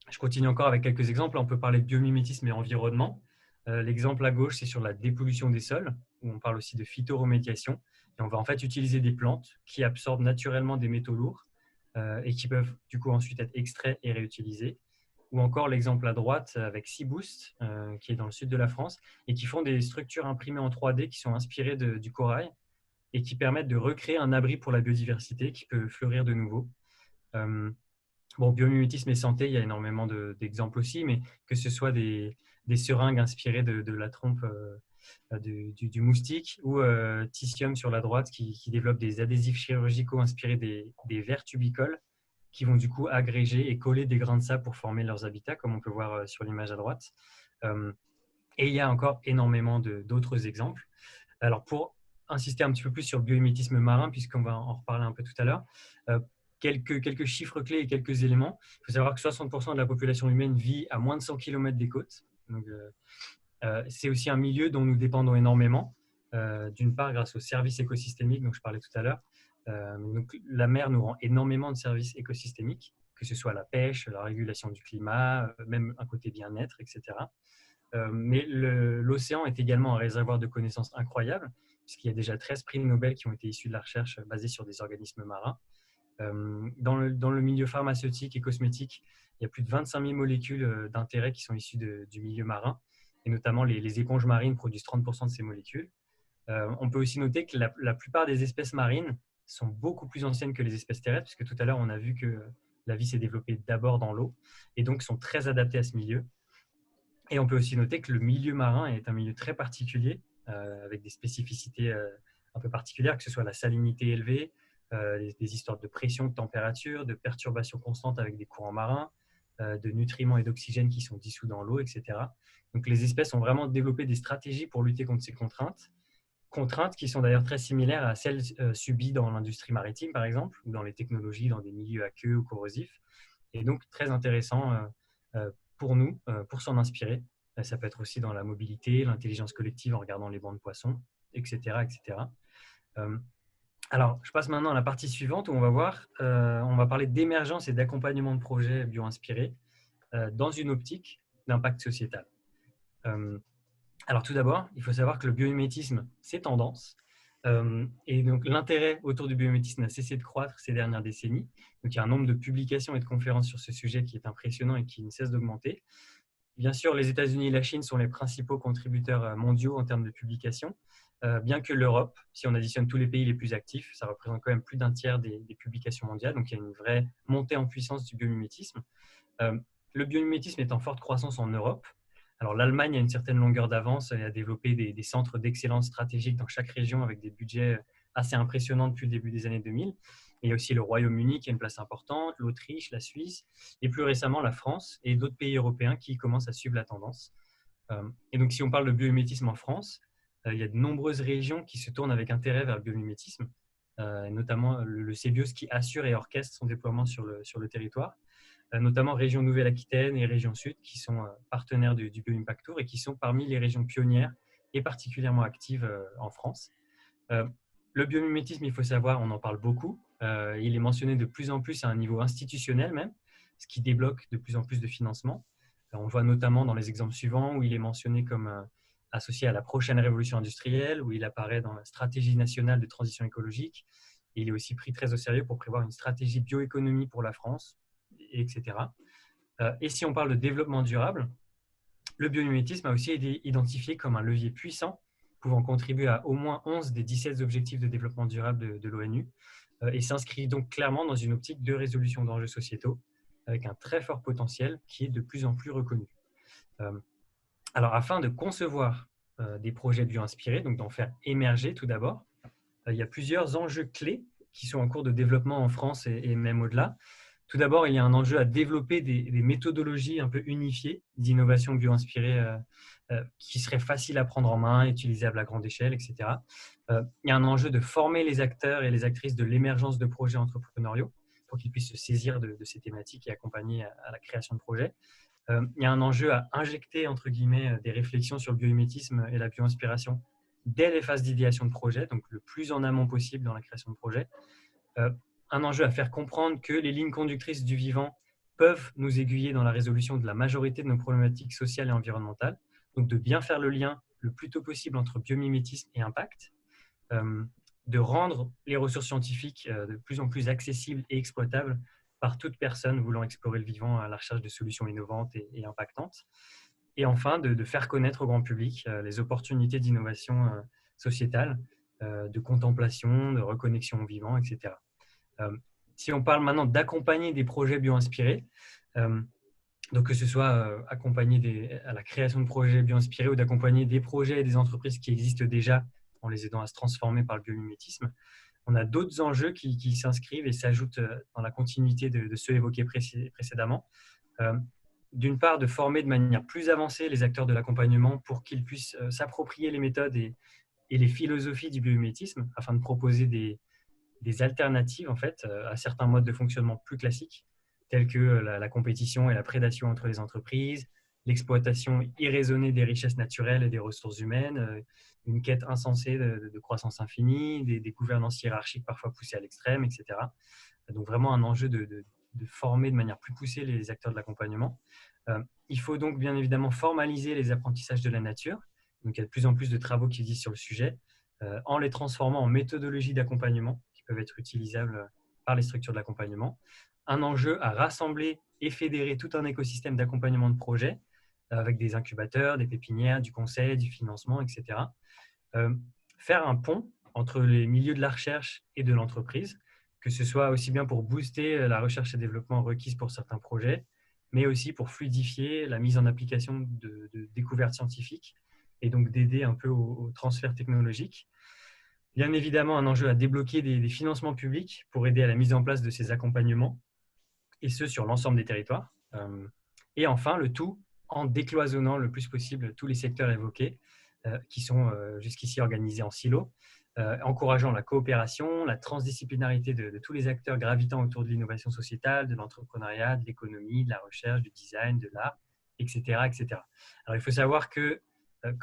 je continue encore avec quelques exemples. On peut parler de biomimétisme et environnement. L'exemple à gauche, c'est sur la dépollution des sols, où on parle aussi de phytoremédiation. Et on va en fait utiliser des plantes qui absorbent naturellement des métaux lourds et qui peuvent du coup ensuite être extraits et réutilisés. Ou encore l'exemple à droite avec Seaboost, qui est dans le sud de la France, et qui font des structures imprimées en 3D qui sont inspirées du corail et qui permettent de recréer un abri pour la biodiversité qui peut fleurir de nouveau. Euh, Bon, biomimétisme et santé, il y a énormément d'exemples aussi, mais que ce soit des seringues inspirées de la trompe du moustique ou Titium sur la droite qui développe des adhésifs chirurgicaux inspirés des vers tubicoles qui vont du coup agréger et coller des grains de sable pour former leurs habitats, comme on peut voir sur l'image à droite. Euh, et il y a encore énormément d'autres exemples. Alors, pour insister un petit peu plus sur le biomimétisme marin, puisqu'on va en reparler un peu tout à l'heure, euh, quelques chiffres clés et quelques éléments. Il faut savoir que 60% de la population humaine vit à moins de 100 km des côtes. Donc, c'est aussi un milieu dont nous dépendons énormément, d'une part grâce aux services écosystémiques dont je parlais tout à l'heure. Donc, la mer nous rend énormément de services écosystémiques, que ce soit la pêche, la régulation du climat, même un côté bien-être, etc. Mais l'océan est également un réservoir de connaissances incroyable, puisqu'il y a déjà 13 prix Nobel qui ont été issus de la recherche basée sur des organismes marins. Dans le milieu pharmaceutique et cosmétique, il y a plus de 25 000 molécules d'intérêt qui sont issues du milieu marin, et notamment les éponges marines produisent 30% de ces molécules. On peut aussi noter que la plupart des espèces marines sont beaucoup plus anciennes que les espèces terrestres, puisque tout à l'heure, on a vu que la vie s'est développée d'abord dans l'eau, et donc sont très adaptées à ce milieu. Et on peut aussi noter que le milieu marin est un milieu très particulier, avec des spécificités un peu particulières, que ce soit la salinité élevée, des histoires de pression, de température, de perturbations constantes avec des courants marins, de nutriments et d'oxygène qui sont dissous dans l'eau, etc. Donc les espèces ont vraiment développé des stratégies pour lutter contre ces contraintes qui sont d'ailleurs très similaires à celles subies dans l'industrie maritime, par exemple, ou dans les technologies, dans des milieux aqueux ou corrosifs. Et donc très intéressant pour nous, pour s'en inspirer. Ça peut être aussi dans la mobilité, l'intelligence collective en regardant les bancs de poissons, etc. etc. Euh, alors, je passe maintenant à la partie suivante où on va parler d'émergence et d'accompagnement de projets bio-inspirés dans une optique d'impact sociétal. Euh, alors tout d'abord, il faut savoir que le biomimétisme, c'est tendance. Et donc l'intérêt autour du biomimétisme n'a cessé de croître ces dernières décennies. Donc il y a un nombre de publications et de conférences sur ce sujet qui est impressionnant et qui ne cesse d'augmenter. Bien sûr, les États-Unis et la Chine sont les principaux contributeurs mondiaux en termes de publications, bien que l'Europe, si on additionne tous les pays les plus actifs, ça représente quand même plus d'un tiers des publications mondiales. Donc il y a une vraie montée en puissance du biomimétisme. Euh, le biomimétisme est en forte croissance en Europe. Alors l'Allemagne a une certaine longueur d'avance et a développé des centres d'excellence stratégiques dans chaque région avec des budgets assez impressionnants depuis le début des années 2000. Et il y a aussi le Royaume-Uni qui a une place importante, l'Autriche, la Suisse et plus récemment la France et d'autres pays européens qui commencent à suivre la tendance. Et donc si on parle de biomimétisme en France, il y a de nombreuses régions qui se tournent avec intérêt vers le biomimétisme, notamment le CBIOS qui assure et orchestre son déploiement sur le territoire. notamment Région Nouvelle-Aquitaine et Région Sud, qui sont partenaires du BioImpact Tour et qui sont parmi les régions pionnières et particulièrement actives en France. Le biomimétisme, il faut savoir, on en parle beaucoup. Il est mentionné de plus en plus à un niveau institutionnel même, ce qui débloque de plus en plus de financement. On le voit notamment dans les exemples suivants où il est mentionné comme associé à la prochaine révolution industrielle, où il apparaît dans la stratégie nationale de transition écologique. Et il est aussi pris très au sérieux pour prévoir une stratégie bioéconomie pour la France, etc. Et si on parle de développement durable, le biomimétisme a aussi été identifié comme un levier puissant pouvant contribuer à au moins 11 des 17 objectifs de développement durable de l'ONU et s'inscrit donc clairement dans une optique de résolution d'enjeux sociétaux avec un très fort potentiel qui est de plus en plus reconnu. Alors, afin de concevoir des projets bio-inspirés, donc d'en faire émerger tout d'abord, il y a plusieurs enjeux clés qui sont en cours de développement en France et même au-delà. Tout d'abord, il y a un enjeu à développer des méthodologies un peu unifiées d'innovation bio-inspirée qui seraient faciles à prendre en main, utilisables à grande échelle, etc. Il y a un enjeu de former les acteurs et les actrices de l'émergence de projets entrepreneuriaux pour qu'ils puissent se saisir de ces thématiques et accompagner à la création de projets. Il y a un enjeu à injecter, entre guillemets, des réflexions sur le biomimétisme et la bio-inspiration dès les phases d'idéation de projet, donc le plus en amont possible dans la création de projet. Un enjeu à faire comprendre que les lignes conductrices du vivant peuvent nous aiguiller dans la résolution de la majorité de nos problématiques sociales et environnementales, donc de bien faire le lien le plus tôt possible entre biomimétisme et impact, de rendre les ressources scientifiques de plus en plus accessibles et exploitables par toute personne voulant explorer le vivant à la recherche de solutions innovantes et impactantes. Et enfin, de faire connaître au grand public les opportunités d'innovation sociétale, de contemplation, de reconnexion au vivant, etc. Si on parle maintenant d'accompagner des projets bio-inspirés, donc que ce soit accompagner à la création de projets bio-inspirés ou d'accompagner des projets et des entreprises qui existent déjà en les aidant à se transformer par le biomimétisme, on a d'autres enjeux qui s'inscrivent et s'ajoutent dans la continuité de ceux évoqués précédemment. D'une part, de former de manière plus avancée les acteurs de l'accompagnement pour qu'ils puissent s'approprier les méthodes et les philosophies du biomimétisme afin de proposer des alternatives en fait, à certains modes de fonctionnement plus classiques, tels que la compétition et la prédation entre les entreprises, l'exploitation irraisonnée des richesses naturelles et des ressources humaines, une quête insensée de croissance infinie, des gouvernances hiérarchiques parfois poussées à l'extrême, etc. Donc vraiment un enjeu de former de manière plus poussée les acteurs de l'accompagnement. Il faut donc bien évidemment formaliser les apprentissages de la nature. Donc il y a de plus en plus de travaux qui existent sur le sujet, en les transformant en méthodologies d'accompagnement qui peuvent être utilisables par les structures de l'accompagnement. Un enjeu à rassembler et fédérer tout un écosystème d'accompagnement de projets avec des incubateurs, des pépinières, du conseil, du financement, etc. Faire un pont entre les milieux de la recherche et de l'entreprise, que ce soit aussi bien pour booster la recherche et développement requise pour certains projets, mais aussi pour fluidifier la mise en application de découvertes scientifiques et donc d'aider un peu au transfert technologique. Bien évidemment, un enjeu à débloquer des financements publics pour aider à la mise en place de ces accompagnements, et ce sur l'ensemble des territoires. Et enfin, le tout en décloisonnant le plus possible tous les secteurs évoqués, qui sont jusqu'ici organisés en silos, encourageant la coopération, la transdisciplinarité de tous les acteurs gravitant autour de l'innovation sociétale, de l'entrepreneuriat, de l'économie, de la recherche, du design, de l'art, etc., etc. Alors, il faut savoir que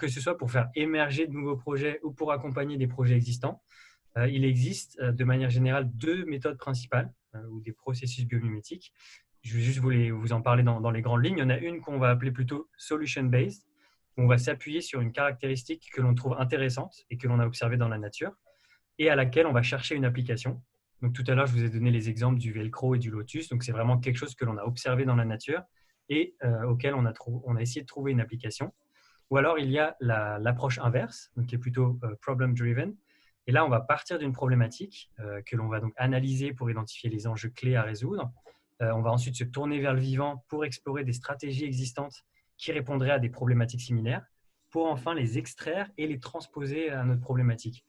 ce soit pour faire émerger de nouveaux projets ou pour accompagner des projets existants, il existe de manière générale deux méthodes principales ou des processus biomimétiques. Je vais juste vous en parler dans les grandes lignes. Il y en a une qu'on va appeler plutôt solution-based, où on va s'appuyer sur une caractéristique que l'on trouve intéressante et que l'on a observée dans la nature et à laquelle on va chercher une application. Donc, tout à l'heure, je vous ai donné les exemples du velcro et du lotus. Donc, c'est vraiment quelque chose que l'on a observé dans la nature et auquel on a essayé de trouver une application. Ou alors, il y a l'approche inverse, donc qui est plutôt problem-driven. Et là, on va partir d'une problématique que l'on va donc analyser pour identifier les enjeux clés à résoudre. On va ensuite se tourner vers le vivant pour explorer des stratégies existantes qui répondraient à des problématiques similaires, pour enfin les extraire et les transposer à notre problématique.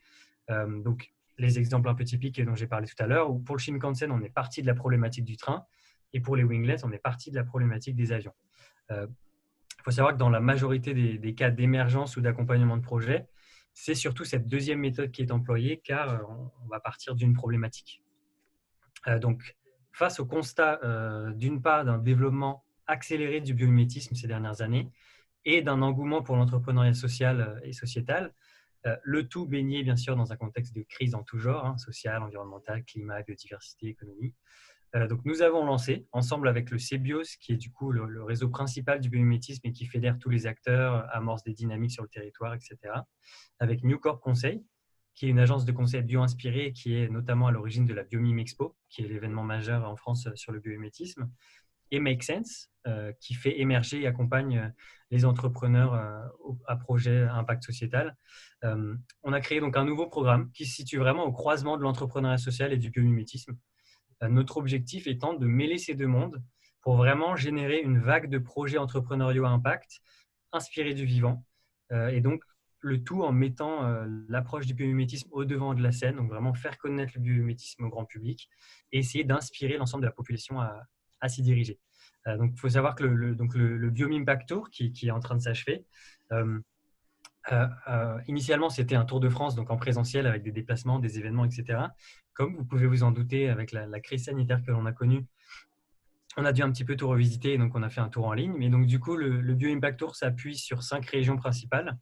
Donc, les exemples un peu typiques dont j'ai parlé tout à l'heure, où pour le Shinkansen, on est parti de la problématique du train, et pour les winglets, on est parti de la problématique des avions. Il faut savoir que dans la majorité des cas d'émergence ou d'accompagnement de projet, c'est surtout cette deuxième méthode qui est employée car on va partir d'une problématique. Donc, face au constat, d'une part, d'un développement accéléré du biomimétisme ces dernières années et d'un engouement pour l'entrepreneuriat social et sociétal, le tout baigné, bien sûr, dans un contexte de crise en tout genre, hein, sociale, environnementale, climat, biodiversité, économie. Donc, nous avons lancé, ensemble avec le CBIOS, qui est du coup le réseau principal du biomimétisme et qui fédère tous les acteurs, amorce des dynamiques sur le territoire, etc., avec New Corp Conseil, qui est une agence de conseil bio-inspirée qui est notamment à l'origine de la Biomime Expo, qui est l'événement majeur en France sur le biomimétisme, et Make Sense, qui fait émerger et accompagne les entrepreneurs à projet à impact sociétal. On a créé donc un nouveau programme qui se situe vraiment au croisement de l'entrepreneuriat social et du biomimétisme. Notre objectif étant de mêler ces deux mondes pour vraiment générer une vague de projets entrepreneuriaux à impact, inspirés du vivant, et donc le tout en mettant l'approche du biomimétisme au devant de la scène, donc vraiment faire connaître le biomimétisme au grand public et essayer d'inspirer l'ensemble de la population à s'y diriger. Donc, il faut savoir que le Biomimpact Tour qui est en train de s'achever, initialement, c'était un Tour de France, donc en présentiel avec des déplacements, des événements, etc. Comme vous pouvez vous en douter, avec la crise sanitaire que l'on a connue, on a dû un petit peu tout revisiter, donc on a fait un tour en ligne. Mais donc, du coup, le Bioimpact Tour s'appuie sur 5 régions principales.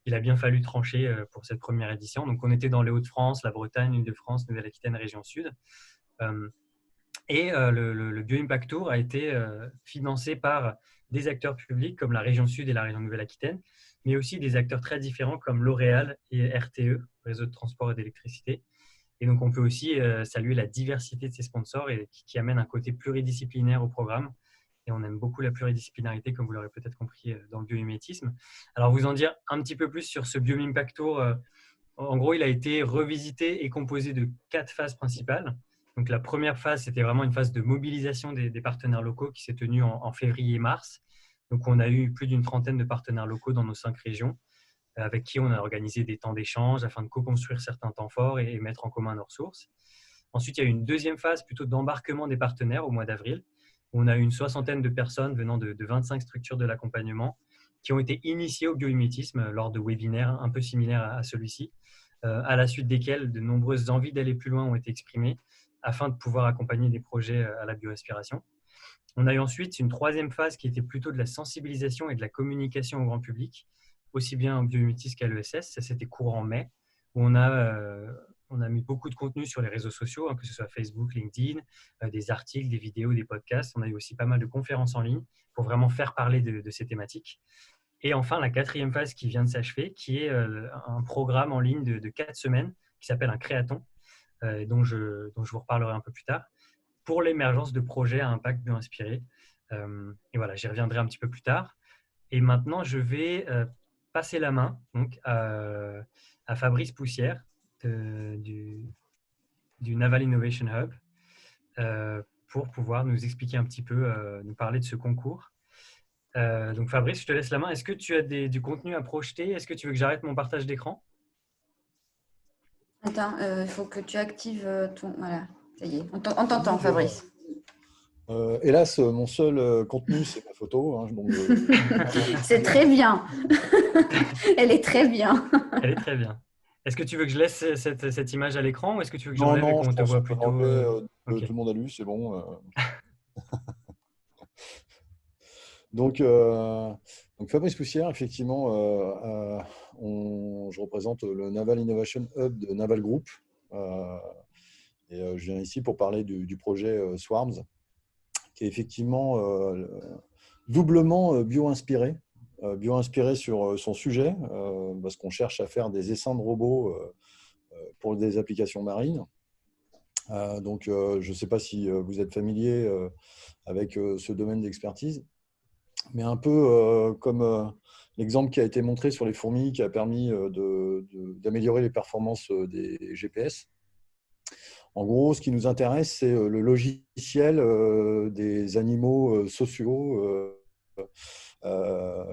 Il a bien fallu trancher pour cette première édition. Donc, on était dans les Hauts-de-France, la Bretagne, l'Île-de-France, Nouvelle-Aquitaine, région Sud. Et le Bioimpact Tour a été financé par des acteurs publics comme la région Sud et la région Nouvelle-Aquitaine, mais aussi des acteurs très différents comme L'Oréal et RTE, Réseau de transport et d'électricité. Et donc, on peut aussi saluer la diversité de ces sponsors et qui amène un côté pluridisciplinaire au programme. Et on aime beaucoup la pluridisciplinarité, comme vous l'aurez peut-être compris dans le biomimétisme. Alors, vous en dire un petit peu plus sur ce Biomimpact Tour. En gros, il a été revisité et composé de 4 phases principales. Donc, la première phase, c'était vraiment une phase de mobilisation des partenaires locaux qui s'est tenue en février et mars. Donc, on a eu plus d'une trentaine de partenaires locaux dans nos 5 régions, avec qui on a organisé des temps d'échange afin de co-construire certains temps forts et mettre en commun nos ressources. Ensuite, il y a eu une deuxième phase plutôt d'embarquement des partenaires au mois d'avril, où on a eu une soixantaine de personnes venant de 25 structures de l'accompagnement qui ont été initiées au biomimétisme lors de webinaires un peu similaires à celui-ci, à la suite desquels de nombreuses envies d'aller plus loin ont été exprimées afin de pouvoir accompagner des projets à la bioaspiration. On a eu ensuite une troisième phase qui était plutôt de la sensibilisation et de la communication au grand public, aussi bien en biomimétisme qu'à l'ESS. Ça, c'était courant mai, où on a mis beaucoup de contenu sur les réseaux sociaux, hein, que ce soit Facebook, LinkedIn, des articles, des vidéos, des podcasts. On a eu aussi pas mal de conférences en ligne pour vraiment faire parler de ces thématiques. Et enfin, la quatrième phase qui vient de s'achever, qui est un programme en ligne de 4 semaines qui s'appelle un créaton, dont je vous reparlerai un peu plus tard, pour l'émergence de projets à impact bio-inspiré. Et voilà, j'y reviendrai un petit peu plus tard. Et maintenant, je vais passer la main donc, à Fabrice Poussière du Naval Innovation Hub pour pouvoir nous expliquer un petit peu, nous parler de ce concours. Donc Fabrice, je te laisse la main. Est-ce que tu as du contenu à projeter? Est-ce que tu veux que j'arrête mon partage d'écran? Attends, il faut que tu actives ton... Voilà, ça y est. On t'entend, Fabrice. Hélas, mon seul contenu, c'est ma photo. Hein, donc C'est très bien. Elle est très bien. Elle est très bien. Est-ce que tu veux que je laisse cette image à l'écran ou est-ce que tu veux que non, j'enlève et non, qu'on je te pense voit qu'on peut plutôt l'enlever. Ok. Tout le monde a lu, c'est bon. Donc, Fabrice Poussière, effectivement, je représente le Naval Innovation Hub de Naval Group. Et je viens ici pour parler du projet Swarms, qui est effectivement doublement bio-inspiré. Bio-inspiré sur son sujet, parce qu'on cherche à faire des essaims de robots pour des applications marines. Donc, je ne sais pas si vous êtes familier avec ce domaine d'expertise, mais un peu comme l'exemple qui a été montré sur les fourmis, qui a permis d'améliorer les performances des GPS. En gros, ce qui nous intéresse, c'est le logiciel des animaux sociaux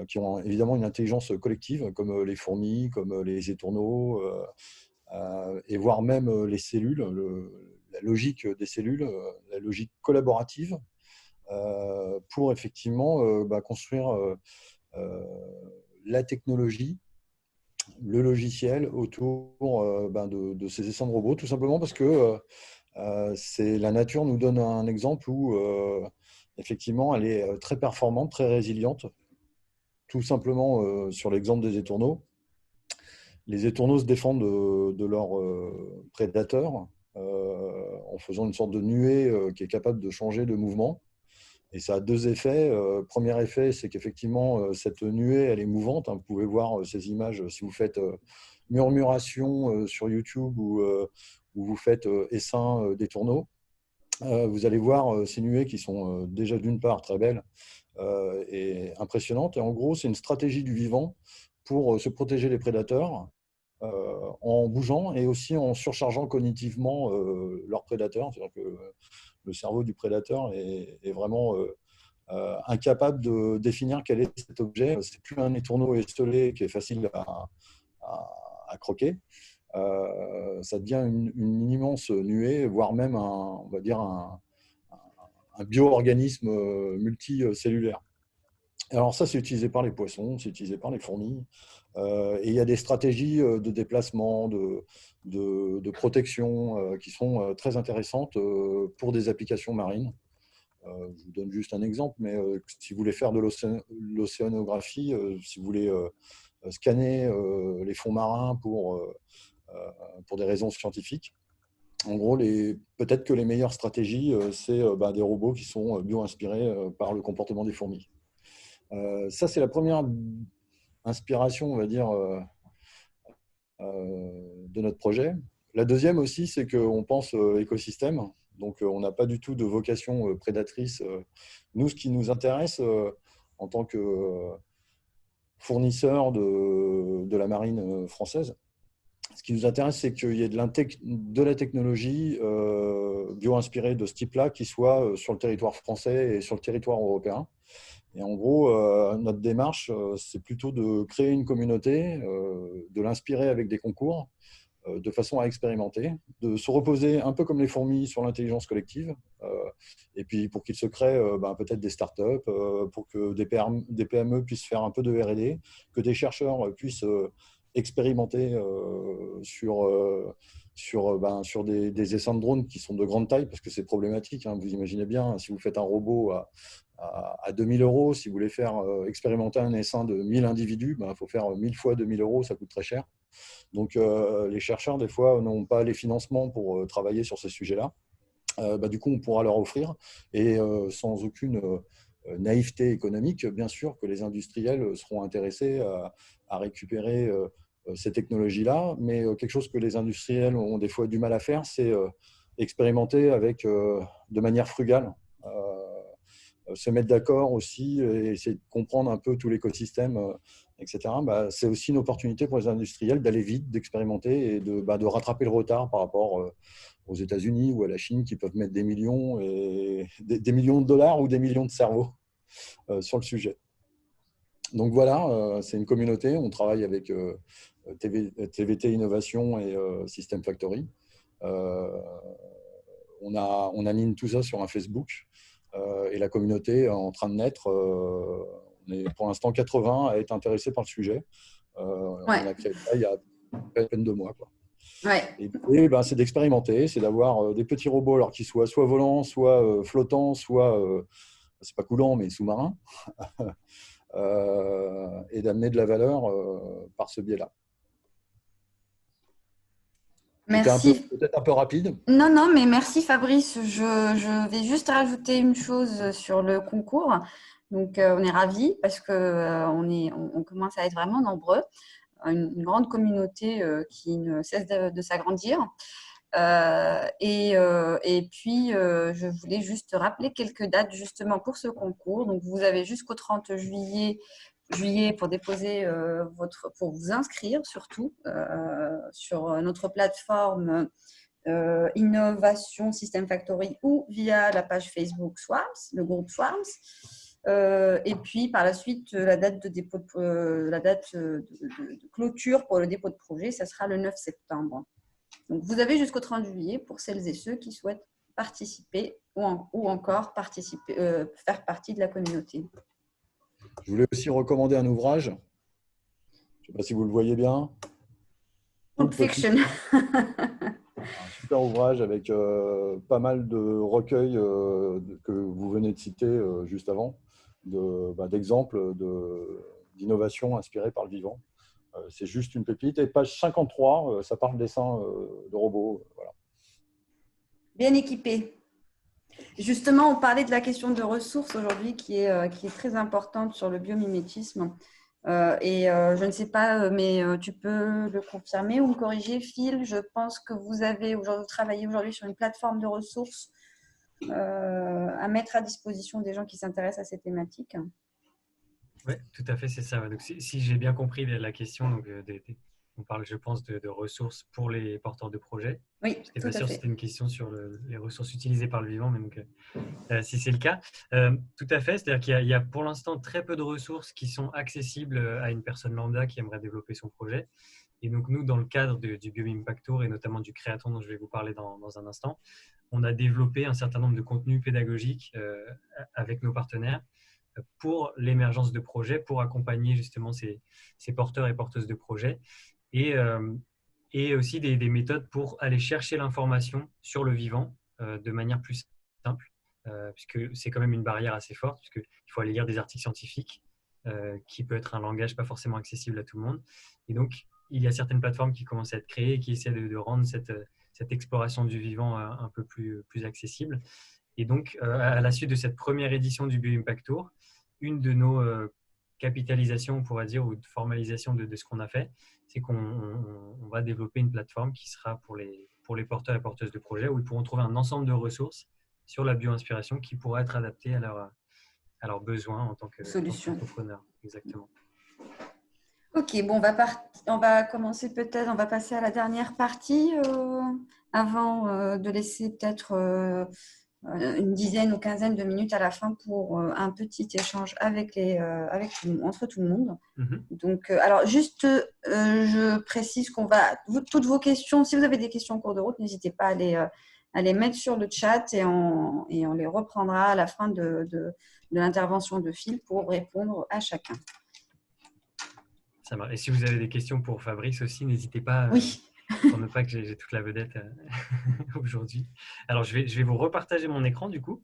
qui ont évidemment une intelligence collective, comme les fourmis, comme les étourneaux, et voire même les cellules, la logique des cellules, la logique collaborative, pour effectivement construire la technologie, le logiciel autour de ces essaims de robots, tout simplement parce que La nature nous donne un exemple où, effectivement, elle est très performante, très résiliente. Tout simplement, sur l'exemple des étourneaux. Les étourneaux se défendent de leurs prédateurs en faisant une sorte de nuée qui est capable de changer de mouvement. Et ça a deux effets. Premier effet, c'est qu'effectivement, cette nuée, elle est mouvante. Vous pouvez voir ces images si vous faites murmuration sur YouTube ou vous faites essaim d'étourneaux. Vous allez voir ces nuées qui sont déjà d'une part très belles et impressionnantes. Et en gros, c'est une stratégie du vivant pour se protéger des prédateurs en bougeant et aussi en surchargeant cognitivement leurs prédateurs. C'est-à-dire que le cerveau du prédateur est vraiment incapable de définir quel est cet objet. C'est plus un étourneau esselé qui est facile à croquer. Ça devient une immense nuée, voire même on va dire un bio-organisme multicellulaire. Alors ça, c'est utilisé par les poissons, c'est utilisé par les fourmis. Et il y a des stratégies de déplacement, de protection qui sont très intéressantes pour des applications marines. Je vous donne juste un exemple, mais si vous voulez faire de l'océanographie, si vous voulez scanner les fonds marins pour des raisons scientifiques, en gros, peut-être que les meilleures stratégies, c'est des robots qui sont bio-inspirés par le comportement des fourmis. Ça, c'est la première inspiration, on va dire, de notre projet. La deuxième aussi, c'est qu'on pense écosystème. Donc, on n'a pas du tout de vocation prédatrice. Nous, ce qui nous intéresse en tant que fournisseur de la marine française, ce qui nous intéresse, c'est qu'il y ait de la technologie bio-inspirée de ce type-là qui soit sur le territoire français et sur le territoire européen. Et en gros, notre démarche, c'est plutôt de créer une communauté, de l'inspirer avec des concours, de façon à expérimenter, de se reposer un peu comme les fourmis sur l'intelligence collective, et puis pour qu'il se crée peut-être des startups, pour que des PME puissent faire un peu de R&D, que des chercheurs puissent expérimenter sur des essaims de drones qui sont de grande taille, parce que c'est problématique. Vous imaginez bien, si vous faites un robot à 2000 €, si vous voulez faire expérimenter un essaim de 1000 individus, il faut faire 1000 fois 2000 €, ça coûte très cher. Donc, les chercheurs, des fois, n'ont pas les financements pour travailler sur ces sujets-là. Du coup, on pourra leur offrir, et sans aucune naïveté économique, bien sûr que les industriels seront intéressés à récupérer ces technologies-là, mais quelque chose que les industriels ont des fois du mal à faire, c'est expérimenter de manière frugale. Se mettre d'accord aussi et essayer de comprendre un peu tout l'écosystème, etc. C'est aussi une opportunité pour les industriels d'aller vite, d'expérimenter et de rattraper le retard par rapport aux États-Unis ou à la Chine qui peuvent mettre des millions de dollars ou des millions de cerveaux sur le sujet. Donc voilà, c'est une communauté. On travaille avec TVT Innovation et System Factory. On anime tout ça sur un Facebook. Et la communauté est en train de naître. On est pour l'instant 80 à être intéressés par le sujet. On a créé ça il y a à peine 2 mois. Et c'est d'expérimenter, c'est d'avoir des petits robots alors qu'ils soient soit volants, soit flottants, soit, c'est pas coulant, mais sous-marins, et d'amener de la valeur par ce biais-là. Merci. Peut-être un peu rapide. Non, mais merci Fabrice. Je vais juste rajouter une chose sur le concours. Donc, on est ravis parce qu'on commence à être vraiment nombreux. Une grande communauté qui ne cesse de s'agrandir. Et puis, je voulais juste rappeler quelques dates justement pour ce concours. Donc, vous avez jusqu'au 30 juillet pour déposer pour vous inscrire surtout sur notre plateforme Innovation System Factory ou via la page Facebook Swarms, le groupe Swarms. Et puis par la suite, la date de clôture pour le dépôt de projet, ça sera le 9 septembre. Donc vous avez jusqu'au 30 juillet pour celles et ceux qui souhaitent participer ou encore faire partie de la communauté. Je voulais aussi recommander un ouvrage. Je ne sais pas si vous le voyez bien. Pulp Fiction. un super ouvrage avec pas mal de recueils que vous venez de citer juste avant, d'exemples d'innovations inspirées par le vivant. C'est juste une pépite. Et page 53, ça parle dessin de robots. Voilà. Bien équipé. Justement, on parlait de la question de ressources aujourd'hui qui est très importante sur le biomimétisme. Je ne sais pas, mais tu peux le confirmer ou me corriger, Phil. Je pense que vous travaillez aujourd'hui sur une plateforme de ressources à mettre à disposition des gens qui s'intéressent à ces thématiques. Oui, tout à fait, c'est ça. Ouais. Donc, si j'ai bien compris la question, donc, on parle, je pense, de ressources pour les porteurs de projets. Oui, Je n'étais tout pas à sûr si fait. c'était une question sur les ressources utilisées par le vivant, mais donc, si c'est le cas. Tout à fait, c'est-à-dire qu'il y a pour l'instant très peu de ressources qui sont accessibles à une personne lambda qui aimerait développer son projet. Et donc, nous, dans le cadre du BioImpact Tour et notamment du Créaton dont je vais vous parler dans un instant, on a développé un certain nombre de contenus pédagogiques avec nos partenaires pour l'émergence de projets, pour accompagner justement ces porteurs et porteuses de projets, et aussi des méthodes pour aller chercher l'information sur le vivant de manière plus simple, puisque c'est quand même une barrière assez forte, puisqu'il faut aller lire des articles scientifiques, qui peut être un langage pas forcément accessible à tout le monde. Et donc, il y a certaines plateformes qui commencent à être créées et qui essaient de rendre cette exploration du vivant un peu plus accessible. Et donc, à la suite de cette première édition du BioImpact Tour, une de nos capitalisations, on pourrait dire, ou de formalisation de ce qu'on a fait, c'est qu'on va développer une plateforme qui sera pour les porteurs et porteuses de projets, où ils pourront trouver un ensemble de ressources sur la bio-inspiration qui pourra être adaptée à leurs besoins en tant qu'entrepreneur. Exactement. Ok, bon, on va commencer peut-être, on va passer à la dernière partie avant de laisser peut-être une dizaine ou quinzaine de minutes à la fin pour un petit échange entre tout le monde. Donc, alors juste, je précise toutes vos questions, si vous avez des questions en cours de route, n'hésitez pas à les mettre sur le chat et on les reprendra à la fin de l'intervention de Phil pour répondre à chacun. Ça marche. Et si vous avez des questions pour Fabrice aussi, n'hésitez pas, oui. Pour ne pas que j'ai toute la vedette aujourd'hui. Alors, je vais vous repartager mon écran du coup.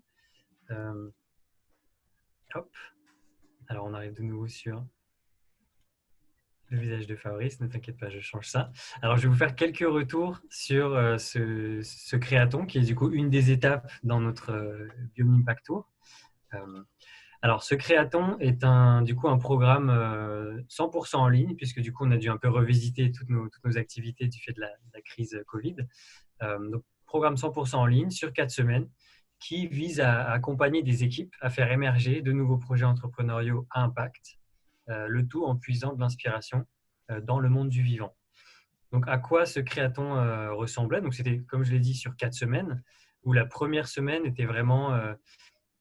Hop. Alors, on arrive de nouveau sur le visage de Fabrice. Ne t'inquiète pas, je change ça. Alors, je vais vous faire quelques retours sur ce créaton qui est du coup une des étapes dans notre BioImpact Tour. Alors, ce créaton est du coup un programme 100% en ligne, puisque du coup, on a dû un peu revisiter toutes nos activités du fait de la crise Covid. Donc, programme 100% en ligne sur 4 semaines qui vise à accompagner des équipes à faire émerger de nouveaux projets entrepreneuriaux à impact, le tout en puisant de l'inspiration dans le monde du vivant. Donc, à quoi ce créaton ressemblait? Donc, c'était, comme je l'ai dit, sur 4 semaines, où la première semaine était vraiment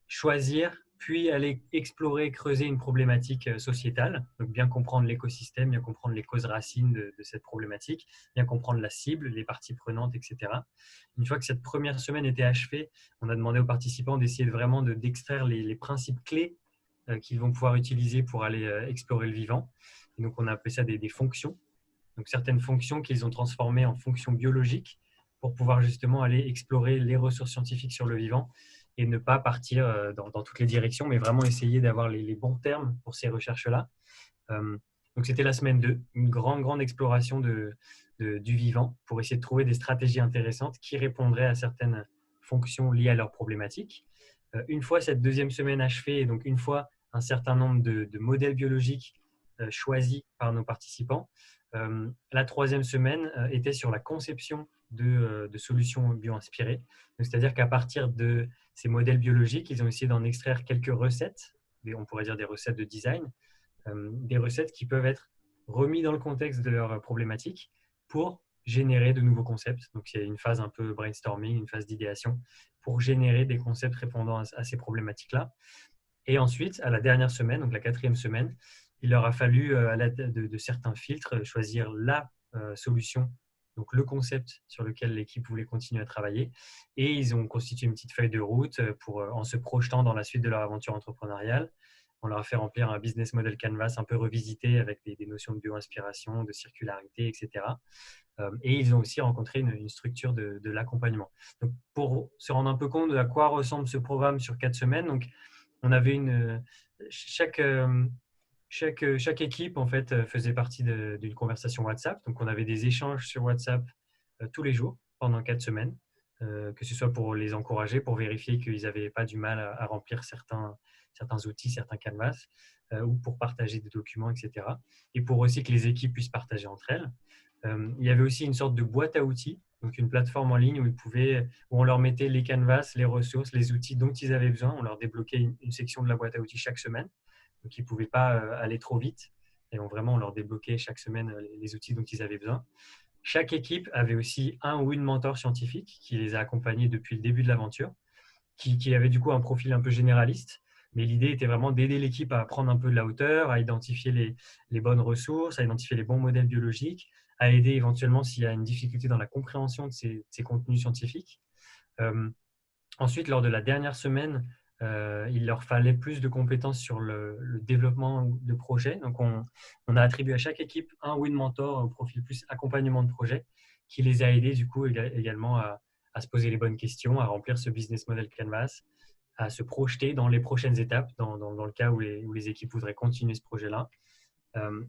choisir, puis aller explorer, creuser une problématique sociétale. Donc, bien comprendre l'écosystème, bien comprendre les causes racines de cette problématique, bien comprendre la cible, les parties prenantes, etc. Une fois que cette première semaine était achevée, on a demandé aux participants d'essayer vraiment d'extraire les principes clés qu'ils vont pouvoir utiliser pour aller explorer le vivant. Et donc, on a appelé ça des fonctions. Donc, certaines fonctions qu'ils ont transformées en fonctions biologiques pour pouvoir justement aller explorer les ressources scientifiques sur le vivant et ne pas partir dans toutes les directions, mais vraiment essayer d'avoir les bons termes pour ces recherches-là. Donc, c'était la semaine 2, une grande exploration du vivant pour essayer de trouver des stratégies intéressantes qui répondraient à certaines fonctions liées à leurs problématiques. Une fois cette deuxième semaine achevée, et donc une fois un certain nombre de modèles biologiques choisis par nos participants, la troisième semaine était sur la conception de solutions bio-inspirées. C'est-à-dire qu'à partir de ces modèles biologiques, ils ont essayé d'en extraire quelques recettes, on pourrait dire des recettes de design, des recettes qui peuvent être remises dans le contexte de leur problématique pour générer de nouveaux concepts. Donc, il y a une phase un peu brainstorming, une phase d'idéation pour générer des concepts répondant à ces problématiques-là. Et ensuite, à la dernière semaine, donc la quatrième semaine, il leur a fallu, à l'aide de certains filtres, choisir la solution, donc le concept sur lequel l'équipe voulait continuer à travailler. Et ils ont constitué une petite feuille de route en se projetant dans la suite de leur aventure entrepreneuriale, On leur a fait remplir un business model canvas un peu revisité avec des notions de bio-inspiration, de circularité, etc. Et ils ont aussi rencontré une structure de l'accompagnement. Donc, pour se rendre un peu compte de à quoi ressemble ce programme sur 4 semaines, donc, on avait chaque équipe en fait faisait partie d'une conversation WhatsApp. Donc, on avait des échanges sur WhatsApp tous les jours pendant 4 semaines, que ce soit pour les encourager, pour vérifier qu'ils n'avaient pas du mal à remplir certains outils, certains canvas, ou pour partager des documents, etc. Et pour aussi que les équipes puissent partager entre elles. Il y avait aussi une sorte de boîte à outils, donc une plateforme en ligne où on leur mettait les canvas, les ressources, les outils dont ils avaient besoin. On leur débloquait une section de la boîte à outils chaque semaine. Donc, ils ne pouvaient pas aller trop vite. Et on leur débloquait chaque semaine les outils dont ils avaient besoin. Chaque équipe avait aussi un ou une mentor scientifique qui les a accompagnés depuis le début de l'aventure, qui avait du coup un profil un peu généraliste. Mais l'idée était vraiment d'aider l'équipe à prendre un peu de la hauteur, à identifier les bonnes ressources, à identifier les bons modèles biologiques, à aider éventuellement s'il y a une difficulté dans la compréhension de ces contenus scientifiques. Ensuite, lors de la dernière semaine, il leur fallait plus de compétences sur le développement de projets. Donc, on a attribué à chaque équipe un ou une mentor au profil plus accompagnement de projet qui les a aidés du coup également à se poser les bonnes questions, à remplir ce business model canvas, à se projeter dans les prochaines étapes, dans le cas où les équipes voudraient continuer ce projet-là.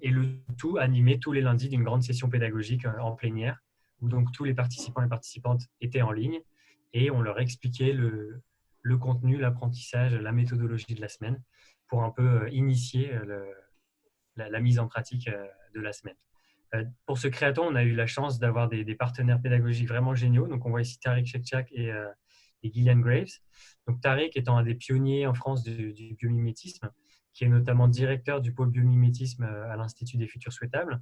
Et le tout animé tous les lundis d'une grande session pédagogique en plénière, où donc tous les participants et participantes étaient en ligne et on leur expliquait le contenu, l'apprentissage, la méthodologie de la semaine pour un peu initier la mise en pratique de la semaine. Pour ce créaton, on a eu la chance d'avoir des partenaires pédagogiques vraiment géniaux. Donc, on voit ici Tariq Shekchak et Gillian Graves. Donc, Tariq étant un des pionniers en France du biomimétisme, qui est notamment directeur du pôle biomimétisme à l'Institut des futurs souhaitables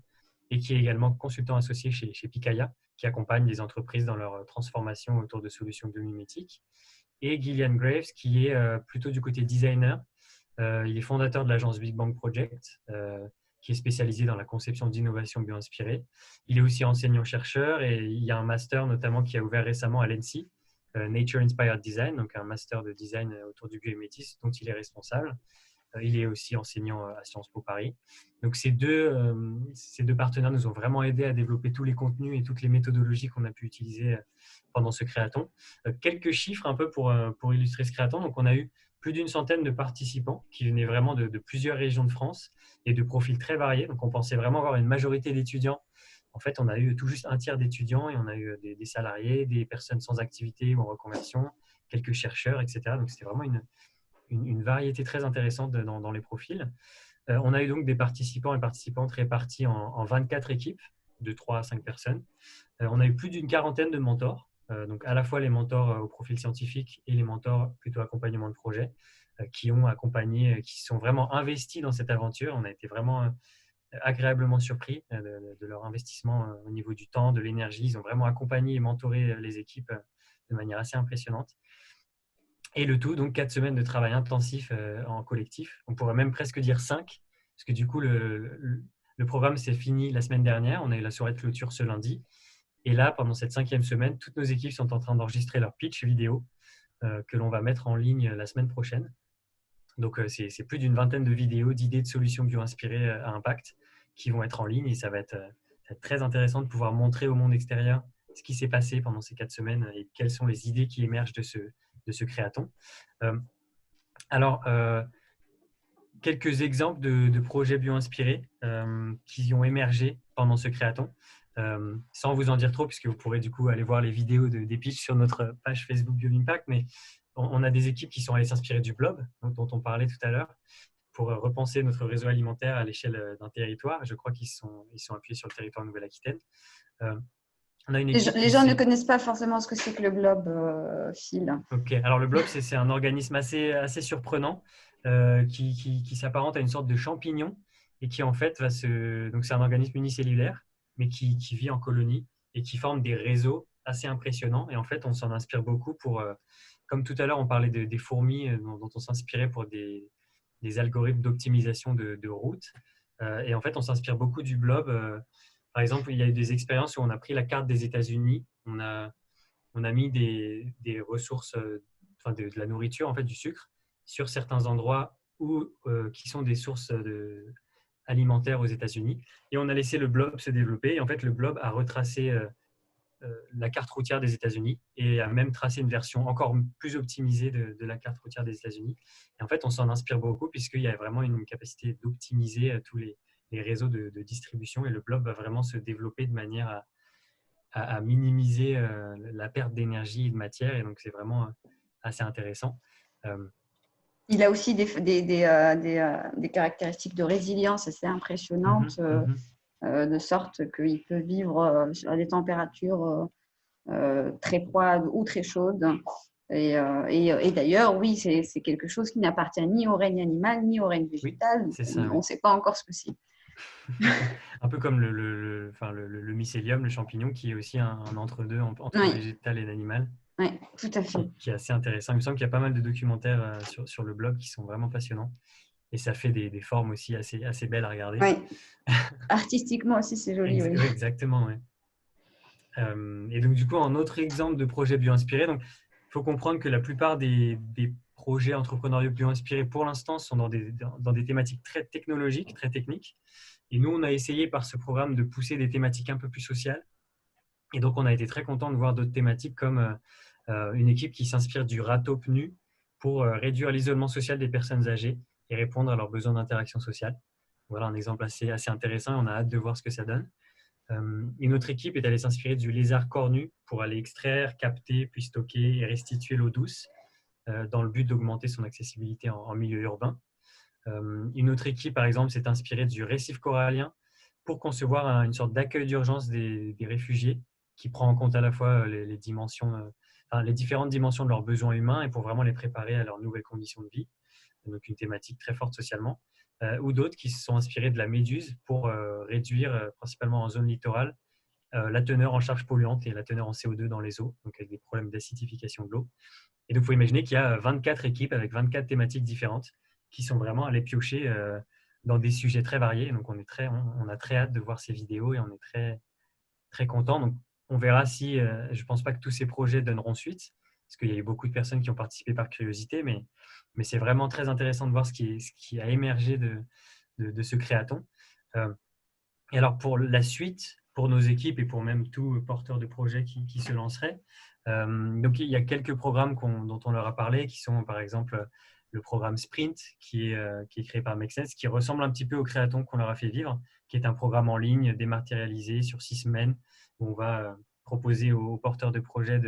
et qui est également consultant associé chez Picaya, qui accompagne les entreprises dans leur transformation autour de solutions biomimétiques. Et Gillian Graves, qui est plutôt du côté designer. Il est fondateur de l'agence Big Bang Project, qui est spécialisé dans la conception d'innovations bio-inspirées. Il est aussi enseignant-chercheur et il y a un master notamment qui a ouvert récemment à l'ENSI, Nature Inspired Design, donc un master de design autour du biomimétisme dont il est responsable. Il est aussi enseignant à Sciences Po Paris. Donc ces deux partenaires nous ont vraiment aidés à développer tous les contenus et toutes les méthodologies qu'on a pu utiliser pendant ce créaton. Quelques chiffres un peu pour illustrer ce créaton. Donc on a eu plus d'une centaine de participants qui venaient vraiment de plusieurs régions de France et de profils très variés. Donc, on pensait vraiment avoir une majorité d'étudiants. En fait, on a eu tout juste un tiers d'étudiants et on a eu des salariés, des personnes sans activité ou en reconversion, quelques chercheurs, etc. Donc, c'était vraiment une variété très intéressante dans les profils. On a eu donc des participants et participantes répartis en 24 équipes de 3 à 5 personnes. On a eu plus d'une quarantaine de mentors. Donc à la fois les mentors au profil scientifique et les mentors plutôt accompagnement de projet qui ont accompagné, qui sont vraiment investis dans cette aventure. On a été vraiment agréablement surpris de leur investissement au niveau du temps, de l'énergie. Ils ont vraiment accompagné et mentoré les équipes de manière assez impressionnante. Et le tout, donc 4 semaines de travail intensif en collectif. On pourrait même presque dire 5, parce que du coup, le programme s'est fini la semaine dernière. On a eu la soirée de clôture ce lundi. Et là, pendant cette 5e semaine, toutes nos équipes sont en train d'enregistrer leur pitch vidéo que l'on va mettre en ligne la semaine prochaine. Donc, c'est plus d'une vingtaine de vidéos, d'idées de solutions bio-inspirées à impact qui vont être en ligne. Et ça va être très intéressant de pouvoir montrer au monde extérieur ce qui s'est passé pendant ces 4 semaines et quelles sont les idées qui émergent de ce créaton. Alors, quelques exemples de projets bio-inspirés qui ont émergé pendant ce créaton. Sans vous en dire trop, puisque vous pourrez du coup aller voir les vidéos des pitchs sur notre page Facebook BioImpact, mais on a des équipes qui sont allées s'inspirer du blob, dont on parlait tout à l'heure, pour repenser notre réseau alimentaire à l'échelle d'un territoire. Je crois qu'ils sont appuyés sur le territoire Nouvelle-Aquitaine. On a une équipe les gens ne connaissent pas forcément ce que c'est que le blob, Phil. Ok, alors le blob, c'est un organisme assez surprenant qui s'apparente à une sorte de champignon et qui en fait donc c'est un organisme unicellulaire mais qui vit en colonie et qui forme des réseaux assez impressionnants. Et en fait, on s'en inspire beaucoup comme tout à l'heure, on parlait des fourmis dont on s'inspirait pour des algorithmes d'optimisation de routes. Et en fait, on s'inspire beaucoup du blob. Par exemple, il y a eu des expériences où on a pris la carte des États-Unis, on a mis des ressources, de la nourriture, en fait, du sucre, sur certains endroits ou qui sont des sources alimentaires aux États-Unis. Et on a laissé le blob se développer. Et en fait, le blob a retracé la carte routière des États-Unis et a même tracé une version encore plus optimisée de la carte routière des États-Unis. Et en fait, on s'en inspire beaucoup puisqu'il y a vraiment une capacité d'optimiser tous les réseaux de distribution et le blob va vraiment se développer de manière à minimiser la perte d'énergie et de matière. Et donc, c'est vraiment assez intéressant. Il a aussi des caractéristiques de résilience assez impressionnantes, de sorte qu'il peut vivre à des températures très froides ou très chaudes. Et d'ailleurs, oui, c'est quelque chose qui n'appartient ni au règne animal ni au règne végétal. Oui, c'est ça, on ne sait pas encore ce que c'est. Un peu comme le mycélium, le champignon, qui est aussi un entre-deux entre Oui. végétal et l'animal. Oui, tout à fait. Qui est assez intéressant. Il me semble qu'il y a pas mal de documentaires sur le blog qui sont vraiment passionnants. Et ça fait des formes aussi assez belles à regarder. Oui. Artistiquement aussi, c'est joli. Oui. Exactement, oui. Et donc, du coup, un autre exemple de projet bio-inspiré. Donc, il faut comprendre que la plupart des projets entrepreneuriaux bio-inspirés, pour l'instant, sont dans des thématiques très technologiques, très techniques. Et nous, on a essayé par ce programme de pousser des thématiques un peu plus sociales. Et donc, on a été très content de voir d'autres thématiques comme une équipe qui s'inspire du râteau-pneu pour réduire l'isolement social des personnes âgées et répondre à leurs besoins d'interaction sociale. Voilà un exemple assez intéressant. On a hâte de voir ce que ça donne. Une autre équipe est allée s'inspirer du lézard cornu pour aller extraire, capter, puis stocker et restituer l'eau douce dans le but d'augmenter son accessibilité en milieu urbain. Une autre équipe, par exemple, s'est inspirée du récif corallien pour concevoir une sorte d'accueil d'urgence des réfugiés qui prend en compte à la fois les différentes dimensions de leurs besoins humains et pour vraiment les préparer à leurs nouvelles conditions de vie. Donc une thématique très forte socialement. Ou d'autres qui se sont inspirés de la méduse pour réduire, principalement en zone littorale, la teneur en charge polluante et la teneur en CO2 dans les eaux, donc avec des problèmes d'acidification de l'eau. Et donc, il faut imaginer qu'il y a 24 équipes avec 24 thématiques différentes qui sont vraiment allées piocher dans des sujets très variés. Donc, on a très hâte de voir ces vidéos et on est très, très content. Donc, on verra si, je ne pense pas que tous ces projets donneront suite, parce qu'il y a eu beaucoup de personnes qui ont participé par curiosité, mais c'est vraiment très intéressant de voir ce qui a émergé de ce créaton. Et alors, pour la suite, pour nos équipes et pour même tout porteur de projet qui se lancerait, donc il y a quelques programmes dont on leur a parlé, qui sont par exemple le programme Sprint, qui est créé par Make Sense, qui ressemble un petit peu au créaton qu'on leur a fait vivre, qui est un programme en ligne dématérialisé sur 6 semaines, où on va proposer aux porteurs de projet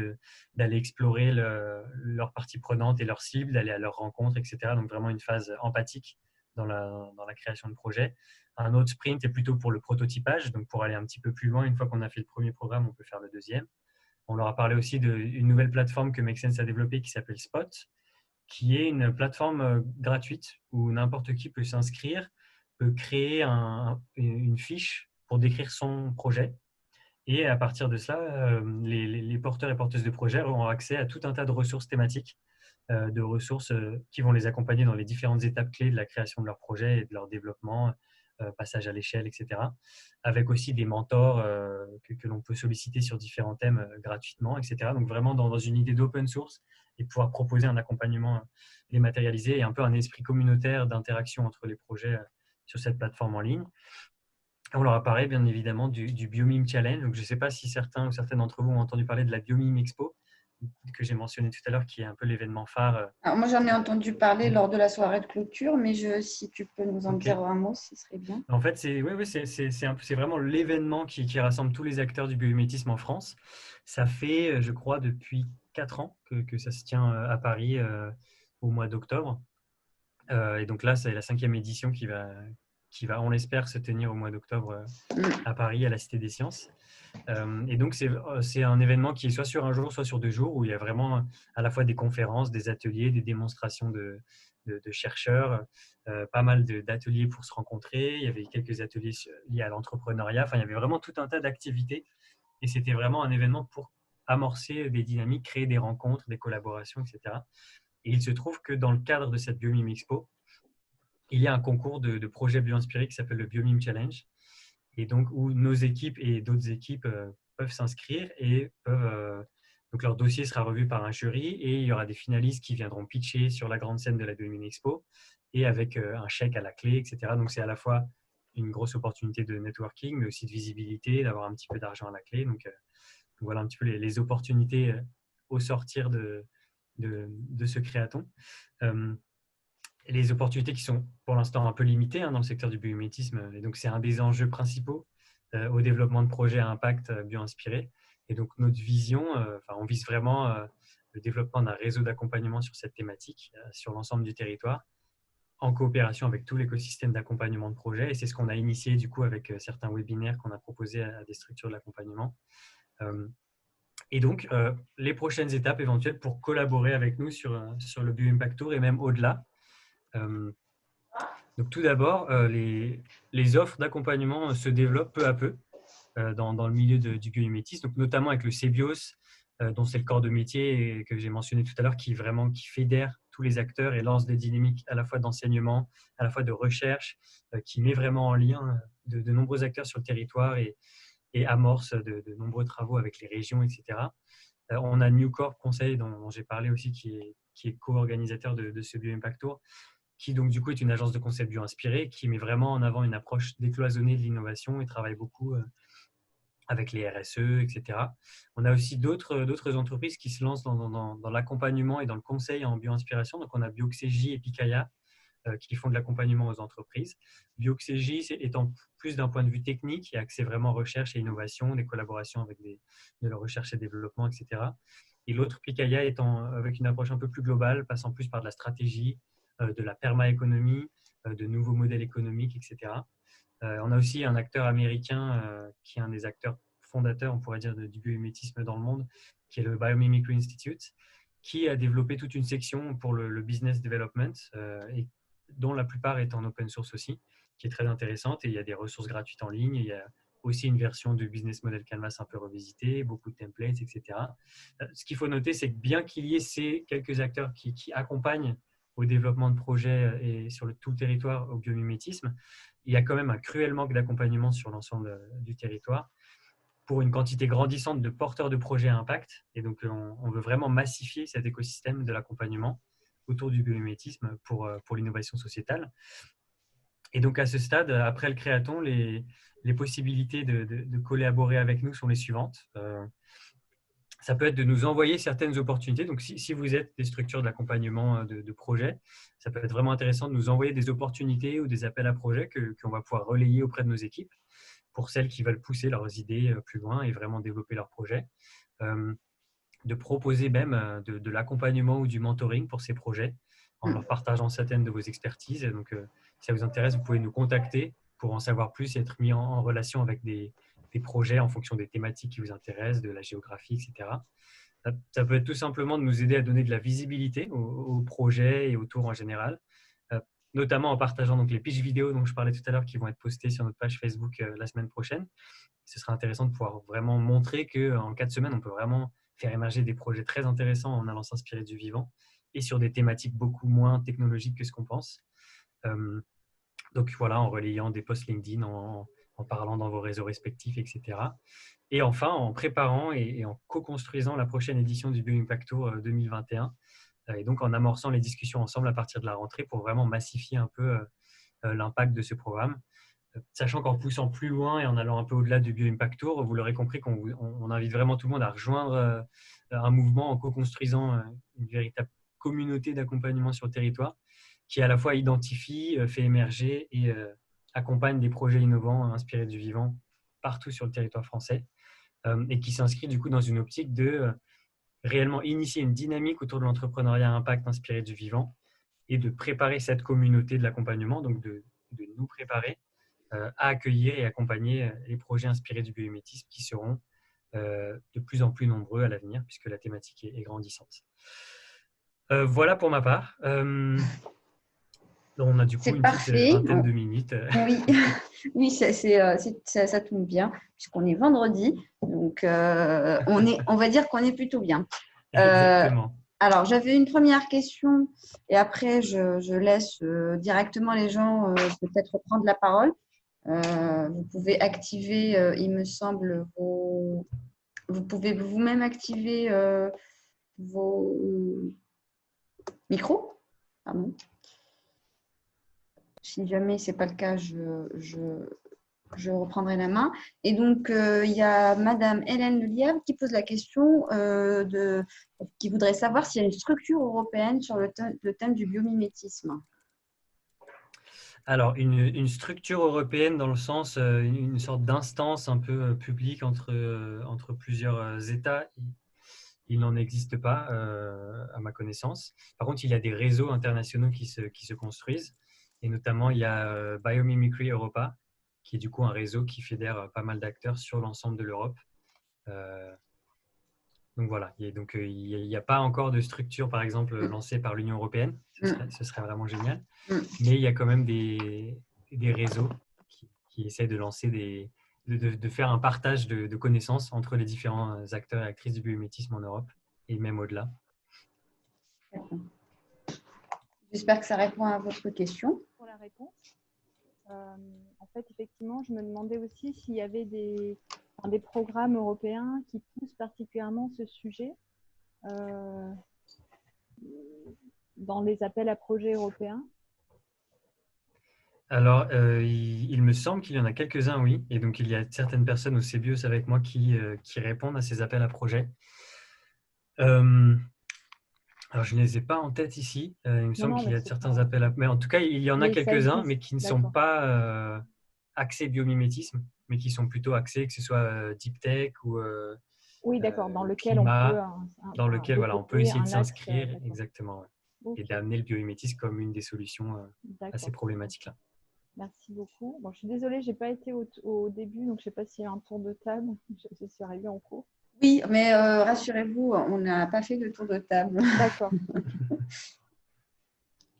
d'aller explorer leurs parties prenantes et leurs cibles, d'aller à leur rencontre, etc. Donc vraiment une phase empathique dans la création de projet. Un autre sprint est plutôt pour le prototypage, donc pour aller un petit peu plus loin. Une fois qu'on a fait le premier programme, on peut faire le deuxième. On leur a parlé aussi d'une nouvelle plateforme que Make Sense a développée qui s'appelle Spot, qui est une plateforme gratuite où n'importe qui peut s'inscrire, peut créer une fiche pour décrire son projet. Et à partir de cela, les porteurs et porteuses de projets auront accès à tout un tas de ressources thématiques, de ressources qui vont les accompagner dans les différentes étapes clés de la création de leur projet et de leur développement, passage à l'échelle, etc. Avec aussi des mentors que l'on peut solliciter sur différents thèmes gratuitement, etc. Donc vraiment dans une idée d'open source et pouvoir proposer un accompagnement dématérialisé et un peu un esprit communautaire d'interaction entre les projets sur cette plateforme en ligne. On leur a parlé bien évidemment du Biomime Challenge. Donc, je ne sais pas si certains ou certaines d'entre vous ont entendu parler de la Biomime Expo que j'ai mentionné tout à l'heure, qui est un peu l'événement phare. Alors, moi, j'en ai entendu parler lors de la soirée de clôture, mais si tu peux nous en dire un mot, ce serait bien. En fait, c'est vraiment l'événement qui rassemble tous les acteurs du biomimétisme en France. Ça fait, je crois, depuis 4 ans que ça se tient à Paris au mois d'octobre. Et donc là, c'est la 5e édition qui va, on l'espère, se tenir au mois d'octobre à Paris, à la Cité des Sciences. Et donc, c'est un événement qui est soit sur un jour, soit sur 2 jours, où il y a vraiment à la fois des conférences, des ateliers, des démonstrations de chercheurs, pas mal d'ateliers pour se rencontrer. Il y avait quelques ateliers liés à l'entrepreneuriat. Enfin, il y avait vraiment tout un tas d'activités. Et c'était vraiment un événement pour amorcer des dynamiques, créer des rencontres, des collaborations, etc. Et il se trouve que dans le cadre de cette Biomime Expo, il y a un concours de projets bio-inspirés qui s'appelle le Biomime Challenge. Et donc, où nos équipes et d'autres équipes peuvent s'inscrire et donc leur dossier sera revu par un jury et il y aura des finalistes qui viendront pitcher sur la grande scène de la Biomime Expo. et avec un chèque à la clé, etc. Donc, c'est à la fois une grosse opportunité de networking, mais aussi de visibilité, d'avoir un petit peu d'argent à la clé. Donc, voilà un petit peu les opportunités au sortir de ce créaton. Les opportunités qui sont pour l'instant un peu limitées dans le secteur du biomimétisme. Et donc, c'est un des enjeux principaux au développement de projets à impact bio-inspirés. Et donc, notre vision, on vise vraiment le développement d'un réseau d'accompagnement sur cette thématique, sur l'ensemble du territoire, en coopération avec tout l'écosystème d'accompagnement de projets. Et c'est ce qu'on a initié du coup avec certains webinaires qu'on a proposés à des structures de l'accompagnement. Et donc, les prochaines étapes éventuelles pour collaborer avec nous sur le Bioimpact Tour et même au-delà. Donc, tout d'abord, les offres d'accompagnement se développent peu à peu dans le milieu du biomimétisme, donc notamment avec le CBIOS, dont c'est le corps de métier et que j'ai mentionné tout à l'heure, qui fédère tous les acteurs et lance des dynamiques à la fois d'enseignement, à la fois de recherche, qui met vraiment en lien de nombreux acteurs sur le territoire et amorce de nombreux travaux avec les régions, etc. On a New Corp Conseil, dont j'ai parlé aussi, qui est co-organisateur de ce Bioimpact Tour, qui donc du coup est une agence de conseil bio-inspirée, qui met vraiment en avant une approche décloisonnée de l'innovation et travaille beaucoup avec les RSE, etc. On a aussi d'autres entreprises qui se lancent dans l'accompagnement et dans le conseil en bio-inspiration. Donc, on a Bioxégie et Picaya qui font de l'accompagnement aux entreprises. Bioxégie étant plus d'un point de vue technique et axé vraiment recherche et innovation, des collaborations avec de la recherche et développement, etc. Et l'autre, Picaya, étant avec une approche un peu plus globale, passant plus par de la stratégie, de la permaéconomie, de nouveaux modèles économiques, etc. On a aussi un acteur américain qui est un des acteurs fondateurs, on pourrait dire, du biomimétisme dans le monde, qui est le Biomimicry Institute, qui a développé toute une section pour le business development, et dont la plupart est en open source aussi, qui est très intéressante. Et il y a des ressources gratuites en ligne. Il y a aussi une version de Business Model Canvas un peu revisitée, beaucoup de templates, etc. Ce qu'il faut noter, c'est que bien qu'il y ait ces quelques acteurs qui accompagnent au développement de projets et sur tout le territoire au biomimétisme, il y a quand même un cruel manque d'accompagnement sur l'ensemble du territoire pour une quantité grandissante de porteurs de projets à impact. Et donc, on veut vraiment massifier cet écosystème de l'accompagnement autour du biomimétisme pour l'innovation sociétale. Et donc, à ce stade, après le créaton, les possibilités de collaborer avec nous sont les suivantes. Ça peut être de nous envoyer certaines opportunités. Donc, si vous êtes des structures d'accompagnement de projets, ça peut être vraiment intéressant de nous envoyer des opportunités ou des appels à projets qu'on va pouvoir relayer auprès de nos équipes pour celles qui veulent pousser leurs idées plus loin et vraiment développer leurs projets. De proposer même de l'accompagnement ou du mentoring pour ces projets en leur partageant certaines de vos expertises. Donc, si ça vous intéresse, vous pouvez nous contacter pour en savoir plus et être mis en relation avec des projets en fonction des thématiques qui vous intéressent, de la géographie, etc. Ça peut être tout simplement de nous aider à donner de la visibilité aux projets et aux tours en général, notamment en partageant donc les pitch vidéos dont je parlais tout à l'heure qui vont être postées sur notre page Facebook la semaine prochaine. Ce sera intéressant de pouvoir vraiment montrer qu'en 4 semaines, on peut vraiment faire émerger des projets très intéressants en allant s'inspirer du vivant et sur des thématiques beaucoup moins technologiques que ce qu'on pense. Donc voilà, en relayant des posts LinkedIn, en parlant dans vos réseaux respectifs, etc. Et enfin, en préparant et en co-construisant la prochaine édition du Bioimpact Tour 2021, et donc en amorçant les discussions ensemble à partir de la rentrée pour vraiment massifier un peu l'impact de ce programme. Sachant qu'en poussant plus loin et en allant un peu au-delà du Bioimpact Tour, vous l'aurez compris qu'on invite vraiment tout le monde à rejoindre un mouvement en co-construisant une véritable communauté d'accompagnement sur le territoire qui à la fois identifie, fait émerger et accompagne des projets innovants inspirés du vivant partout sur le territoire français et qui s'inscrit du coup dans une optique de réellement initier une dynamique autour de l'entrepreneuriat à impact inspiré du vivant et de préparer cette communauté de l'accompagnement, donc de nous préparer à accueillir et accompagner les projets inspirés du biomimétisme qui seront de plus en plus nombreux à l'avenir puisque la thématique est grandissante. Voilà pour ma part. On a du coup une petite vingtaine de minutes. Oui, oui, ça tombe bien puisqu'on est vendredi, donc on va dire qu'on est plutôt bien. Exactement. Alors, j'avais une première question et après, je laisse directement les gens peut-être prendre la parole. Vous pouvez activer, il me semble, vous pouvez vous-même activer vos micros. Pardon. Si jamais ce n'est pas le cas, je reprendrai la main. Et donc, il y a Madame Hélène Lelièvre qui pose la question qui voudrait savoir s'il y a une structure européenne sur le thème du biomimétisme. Alors, une structure européenne dans le sens, une sorte d'instance un peu publique entre plusieurs États, il n'en existe pas à ma connaissance. Par contre, il y a des réseaux internationaux qui se construisent. Et notamment, il y a Biomimicry Europa, qui est du coup un réseau qui fédère pas mal d'acteurs sur l'ensemble de l'Europe. Donc voilà, il n'y a pas encore de structure, par exemple, lancée par l'Union européenne. Ce serait vraiment génial. Mais il y a quand même des réseaux qui essaient de lancer de faire un partage de connaissances entre les différents acteurs et actrices du biomimétisme en Europe et même au-delà. J'espère que ça répond à votre question. Pour la réponse. En fait, effectivement, je me demandais aussi s'il y avait des programmes européens qui poussent particulièrement ce sujet dans les appels à projets européens. Alors, il me semble qu'il y en a quelques-uns, oui. Et donc, il y a certaines personnes au CBIOS avec moi qui répondent à ces appels à projets. Alors, je ne les ai pas en tête ici. Il me semble qu'il y a certains appels à... Mais en tout cas, il y en a quelques-uns, mais qui ne sont pas axés biomimétisme, mais qui sont plutôt axés, que ce soit deep tech ou oui, d'accord, dans lequel climat, on peut essayer de s'inscrire, exactement, ouais. Okay. Et d'amener le biomimétisme comme une des solutions à ces problématiques-là. Merci beaucoup. Bon, je suis désolée, je n'ai pas été au début, donc je ne sais pas s'il y a un tour de table. Je suis arrivée en cours. Oui, mais rassurez-vous, on n'a pas fait de tour de table. D'accord.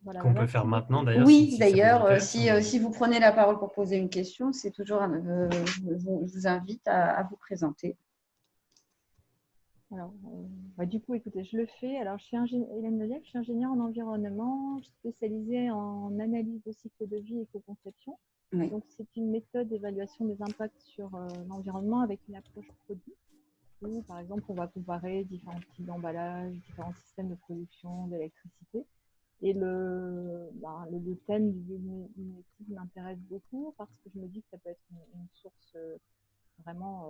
Voilà, qu'on peut faire maintenant, d'ailleurs. Oui, d'ailleurs, si vous prenez la parole pour poser une question, c'est toujours, je vous invite à vous présenter. Alors, du coup, écoutez, je le fais. Alors, je suis Hélène Lelièvre, je suis ingénieure en environnement, je suis spécialisée en analyse de cycle de vie et éco-conception. Oui. Donc, c'est une méthode d'évaluation des impacts sur l'environnement avec une approche produit. Où, par exemple, on va comparer différents types d'emballage, différents systèmes de production d'électricité. Et le thème du biomimétisme m'intéresse beaucoup parce que je me dis que ça peut être une source vraiment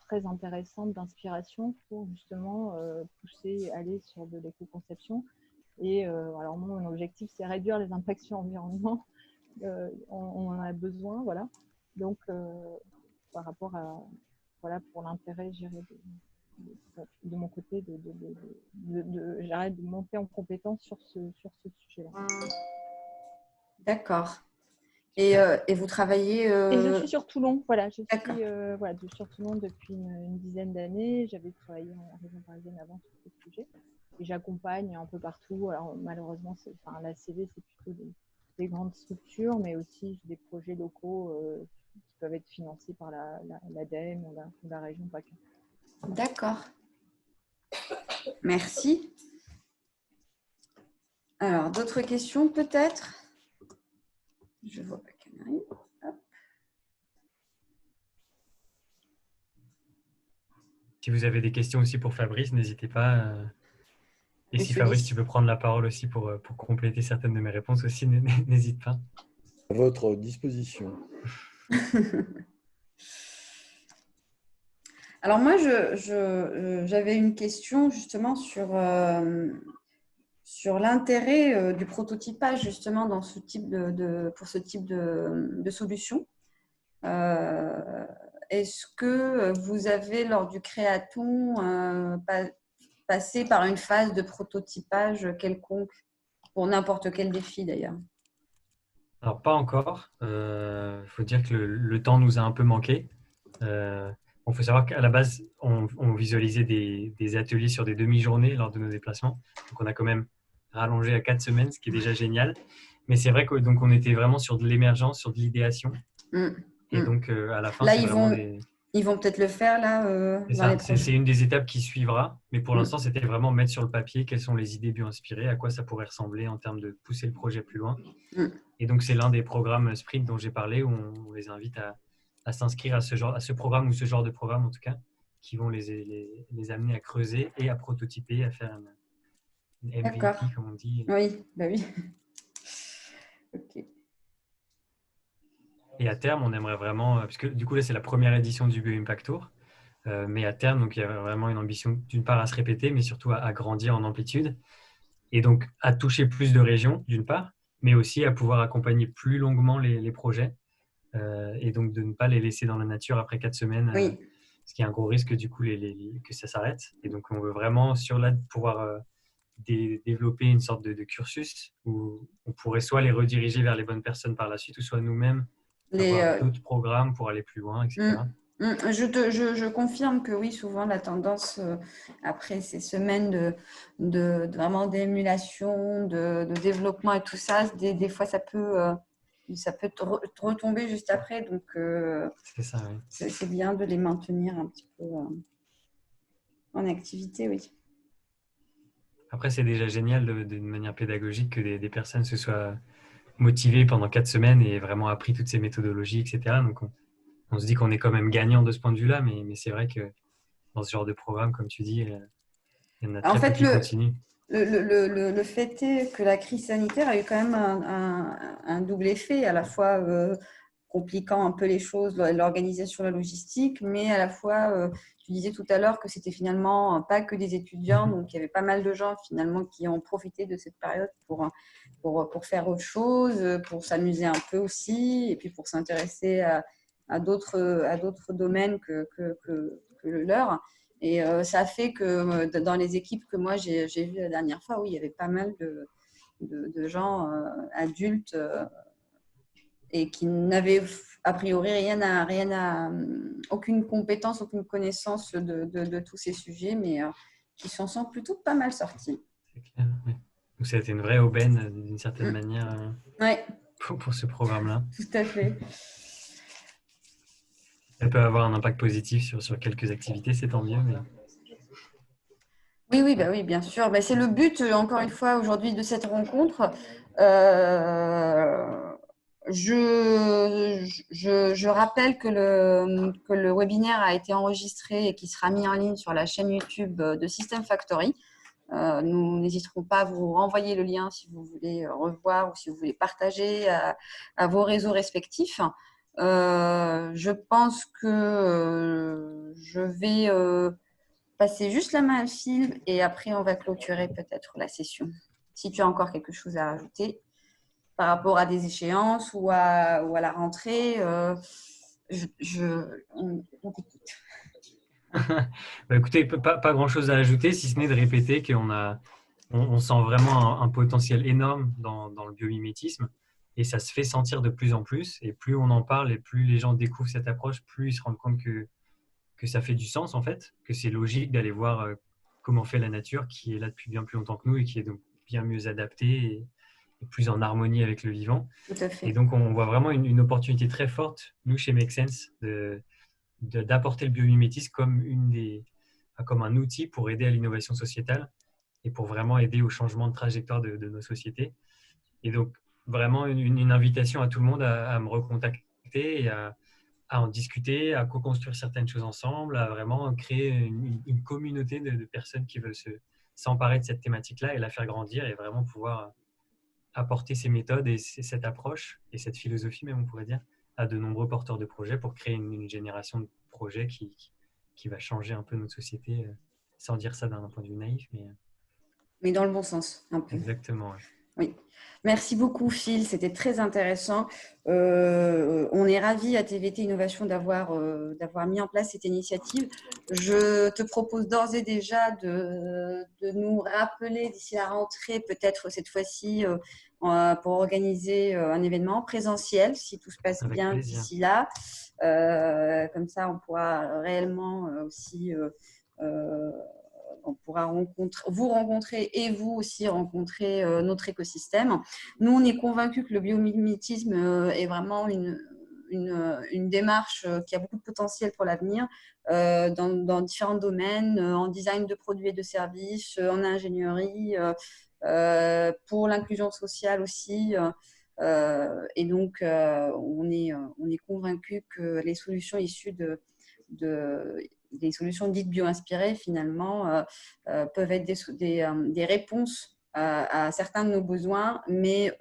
très intéressante d'inspiration pour justement pousser, aller sur de l'éco-conception. Et alors mon objectif, c'est réduire les impacts sur l'environnement. On en a besoin, voilà. Donc, par rapport à, voilà, pour l'intérêt, de mon côté, j'arrête de monter en compétence sur ce sujet-là. D'accord. Et vous travaillez… Et je suis sur Toulon, voilà. Je suis sur Toulon depuis une dizaine d'années. J'avais travaillé en région parisienne avant sur ce sujet. Et j'accompagne un peu partout. Alors malheureusement, la CV, c'est plutôt des grandes structures, mais aussi des projets locaux qui peuvent être financés par l'ADEME ou la région PACA. D'accord. Merci. Alors, d'autres questions peut-être? Je vois pas qu'elle arrive. Hop. Si vous avez des questions aussi pour Fabrice, n'hésitez pas. Et si Fabrice, tu peux prendre la parole aussi pour compléter certaines de mes réponses aussi, n'hésite pas. À votre disposition. Alors moi, j'avais une question justement sur l'intérêt du prototypage justement dans ce type pour ce type de solution. Est-ce que vous avez, lors du créaton, passé par une phase de prototypage quelconque pour n'importe quel défi d'ailleurs? Alors, pas encore. Faut dire que le temps nous a un peu manqué. Il faut savoir qu'à la base, on visualisait des ateliers sur des demi-journées lors de nos déplacements. Donc, on a quand même rallongé à 4 semaines, ce qui est déjà génial. Mais c'est vrai qu'on était vraiment sur de l'émergence, sur de l'idéation. Et donc, à la fin, là, c'est vraiment ils vont peut-être le faire là. C'est une des étapes qui suivra. Mais pour l'instant, c'était vraiment mettre sur le papier quelles sont les idées bio-inspirées, à quoi ça pourrait ressembler en termes de pousser le projet plus loin. Et donc, c'est l'un des programmes Sprint dont j'ai parlé, où on les invite à s'inscrire à ce programme ou ce genre de programme, en tout cas, qui vont les amener à creuser et à prototyper, à faire une MVP, comme on dit. Oui, bah oui. Ok. Et à terme, on aimerait vraiment, parce que du coup, là, c'est la première édition du Bioimpact Tour. Mais à terme, donc, il y a vraiment une ambition, d'une part, à se répéter, mais surtout à grandir en amplitude. Et donc, à toucher plus de régions, d'une part, mais aussi à pouvoir accompagner plus longuement les projets. Et donc, de ne pas les laisser dans la nature après 4 semaines, Oui. ce qui est un gros risque, du coup, que ça s'arrête. Et donc, on veut vraiment, sur là, pouvoir développer une sorte de cursus où on pourrait soit les rediriger vers les bonnes personnes par la suite, ou soit nous-mêmes avoir d'autres programmes pour aller plus loin, etc. Je confirme que oui, souvent la tendance après ces semaines de vraiment d'émulation, de développement et tout ça, des fois ça peut retomber juste après. Donc c'est ça, oui. C'est bien de les maintenir un petit peu en activité, oui. Après, c'est déjà génial de manière pédagogique que des personnes se soient motivées pendant 4 semaines et vraiment appris toutes ces méthodologies, etc. Donc, on se dit qu'on est quand même gagnant de ce point de vue-là, mais c'est vrai que dans ce genre de programme, comme tu dis, il y en a très peu qui continuent. Le fait est que la crise sanitaire a eu quand même un double effet, à la fois compliquant un peu les choses, l'organisation, la logistique, mais à la fois, tu disais tout à l'heure que c'était finalement pas que des étudiants, donc il y avait pas mal de gens finalement qui ont profité de cette période pour faire autre chose, pour s'amuser un peu aussi, et puis pour s'intéresser à d'autres domaines que le leur. Et ça fait que dans les équipes que moi j'ai vues la dernière fois, oui, il y avait pas mal de gens adultes et qui n'avaient a priori aucune compétence, aucune connaissance de tous ces sujets, mais qui s'en sont plutôt pas mal sortis. C'est clair, oui. Donc ça a été une vraie aubaine d'une certaine manière ouais. pour ce programme-là. Tout à fait. Ça peut avoir un impact positif sur quelques activités, c'est tant mieux. Mais... Oui, bien sûr. C'est le but, encore une fois, aujourd'hui de cette rencontre. Je rappelle que le webinaire a été enregistré et qui sera mis en ligne sur la chaîne YouTube de System Factory. Nous n'hésiterons pas à vous renvoyer le lien si vous voulez revoir ou si vous voulez partager à vos réseaux respectifs. Je pense que je vais passer juste la main à Phil et après on va clôturer peut-être la session. Si tu as encore quelque chose à rajouter par rapport à des échéances ou à la rentrée, on t'écoute. Écoutez, pas grand-chose à ajouter, si ce n'est de répéter on sent vraiment un potentiel énorme dans le biomimétisme et ça se fait sentir de plus en plus. Et plus on en parle et plus les gens découvrent cette approche, plus ils se rendent compte que ça fait du sens en fait, que c'est logique d'aller voir comment fait la nature qui est là depuis bien plus longtemps que nous et qui est donc bien mieux adaptée et plus en harmonie avec le vivant. Tout à fait. Et donc, on voit vraiment une opportunité très forte, nous, chez Make Sense, d'apporter le biomimétisme comme un outil pour aider à l'innovation sociétale et pour vraiment aider au changement de trajectoire de nos sociétés. Et donc, vraiment une invitation à tout le monde à me recontacter et à en discuter, à co-construire certaines choses ensemble, à vraiment créer une communauté de personnes qui veulent s'emparer de cette thématique-là et la faire grandir et vraiment pouvoir apporter ces méthodes et cette approche et cette philosophie, même on pourrait dire, à de nombreux porteurs de projets pour créer une génération de projets qui va changer un peu notre société, sans dire ça d'un point de vue naïf. Mais dans le bon sens, un peu. Exactement, ouais. Oui. Merci beaucoup, Phil. C'était très intéressant. On est ravis à TVT Innovation d'avoir mis en place cette initiative. Je te propose d'ores et déjà de nous rappeler d'ici la rentrée, peut-être cette fois-ci, pour organiser un événement présentiel, si tout se passe Avec bien plaisir. d'ici là. Comme ça, on pourra réellement aussi... on pourra vous rencontrer et vous aussi rencontrer notre écosystème. Nous, on est convaincus que le biomimétisme est vraiment une démarche qui a beaucoup de potentiel pour l'avenir dans différents domaines, en design de produits et de services, en ingénierie, pour l'inclusion sociale aussi. Et donc, on est convaincus que les solutions issues des solutions dites bio-inspirées, finalement, peuvent être des réponses à certains de nos besoins, mais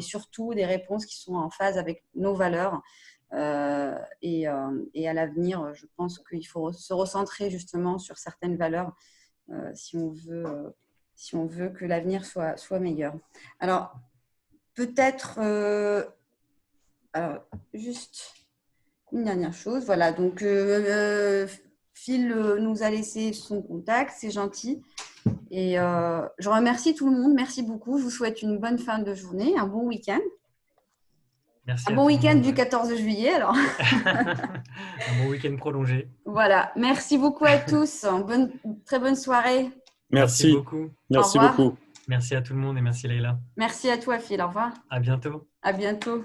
surtout des réponses qui sont en phase avec nos valeurs. Et à l'avenir, je pense qu'il faut se recentrer justement sur certaines valeurs si on veut que l'avenir soit meilleur. Alors, peut-être, juste une dernière chose. Voilà, donc Phil nous a laissé son contact, c'est gentil. Et je remercie tout le monde, merci beaucoup. Je vous souhaite une bonne fin de journée, un bon week-end. Merci un bon week-end du 14 juillet, alors. Un bon week-end prolongé. Voilà, merci beaucoup à tous. Très bonne soirée. Merci beaucoup. Merci beaucoup. Merci à tout le monde et merci Leïla. Merci à toi, Phil. Au revoir. À bientôt. À bientôt.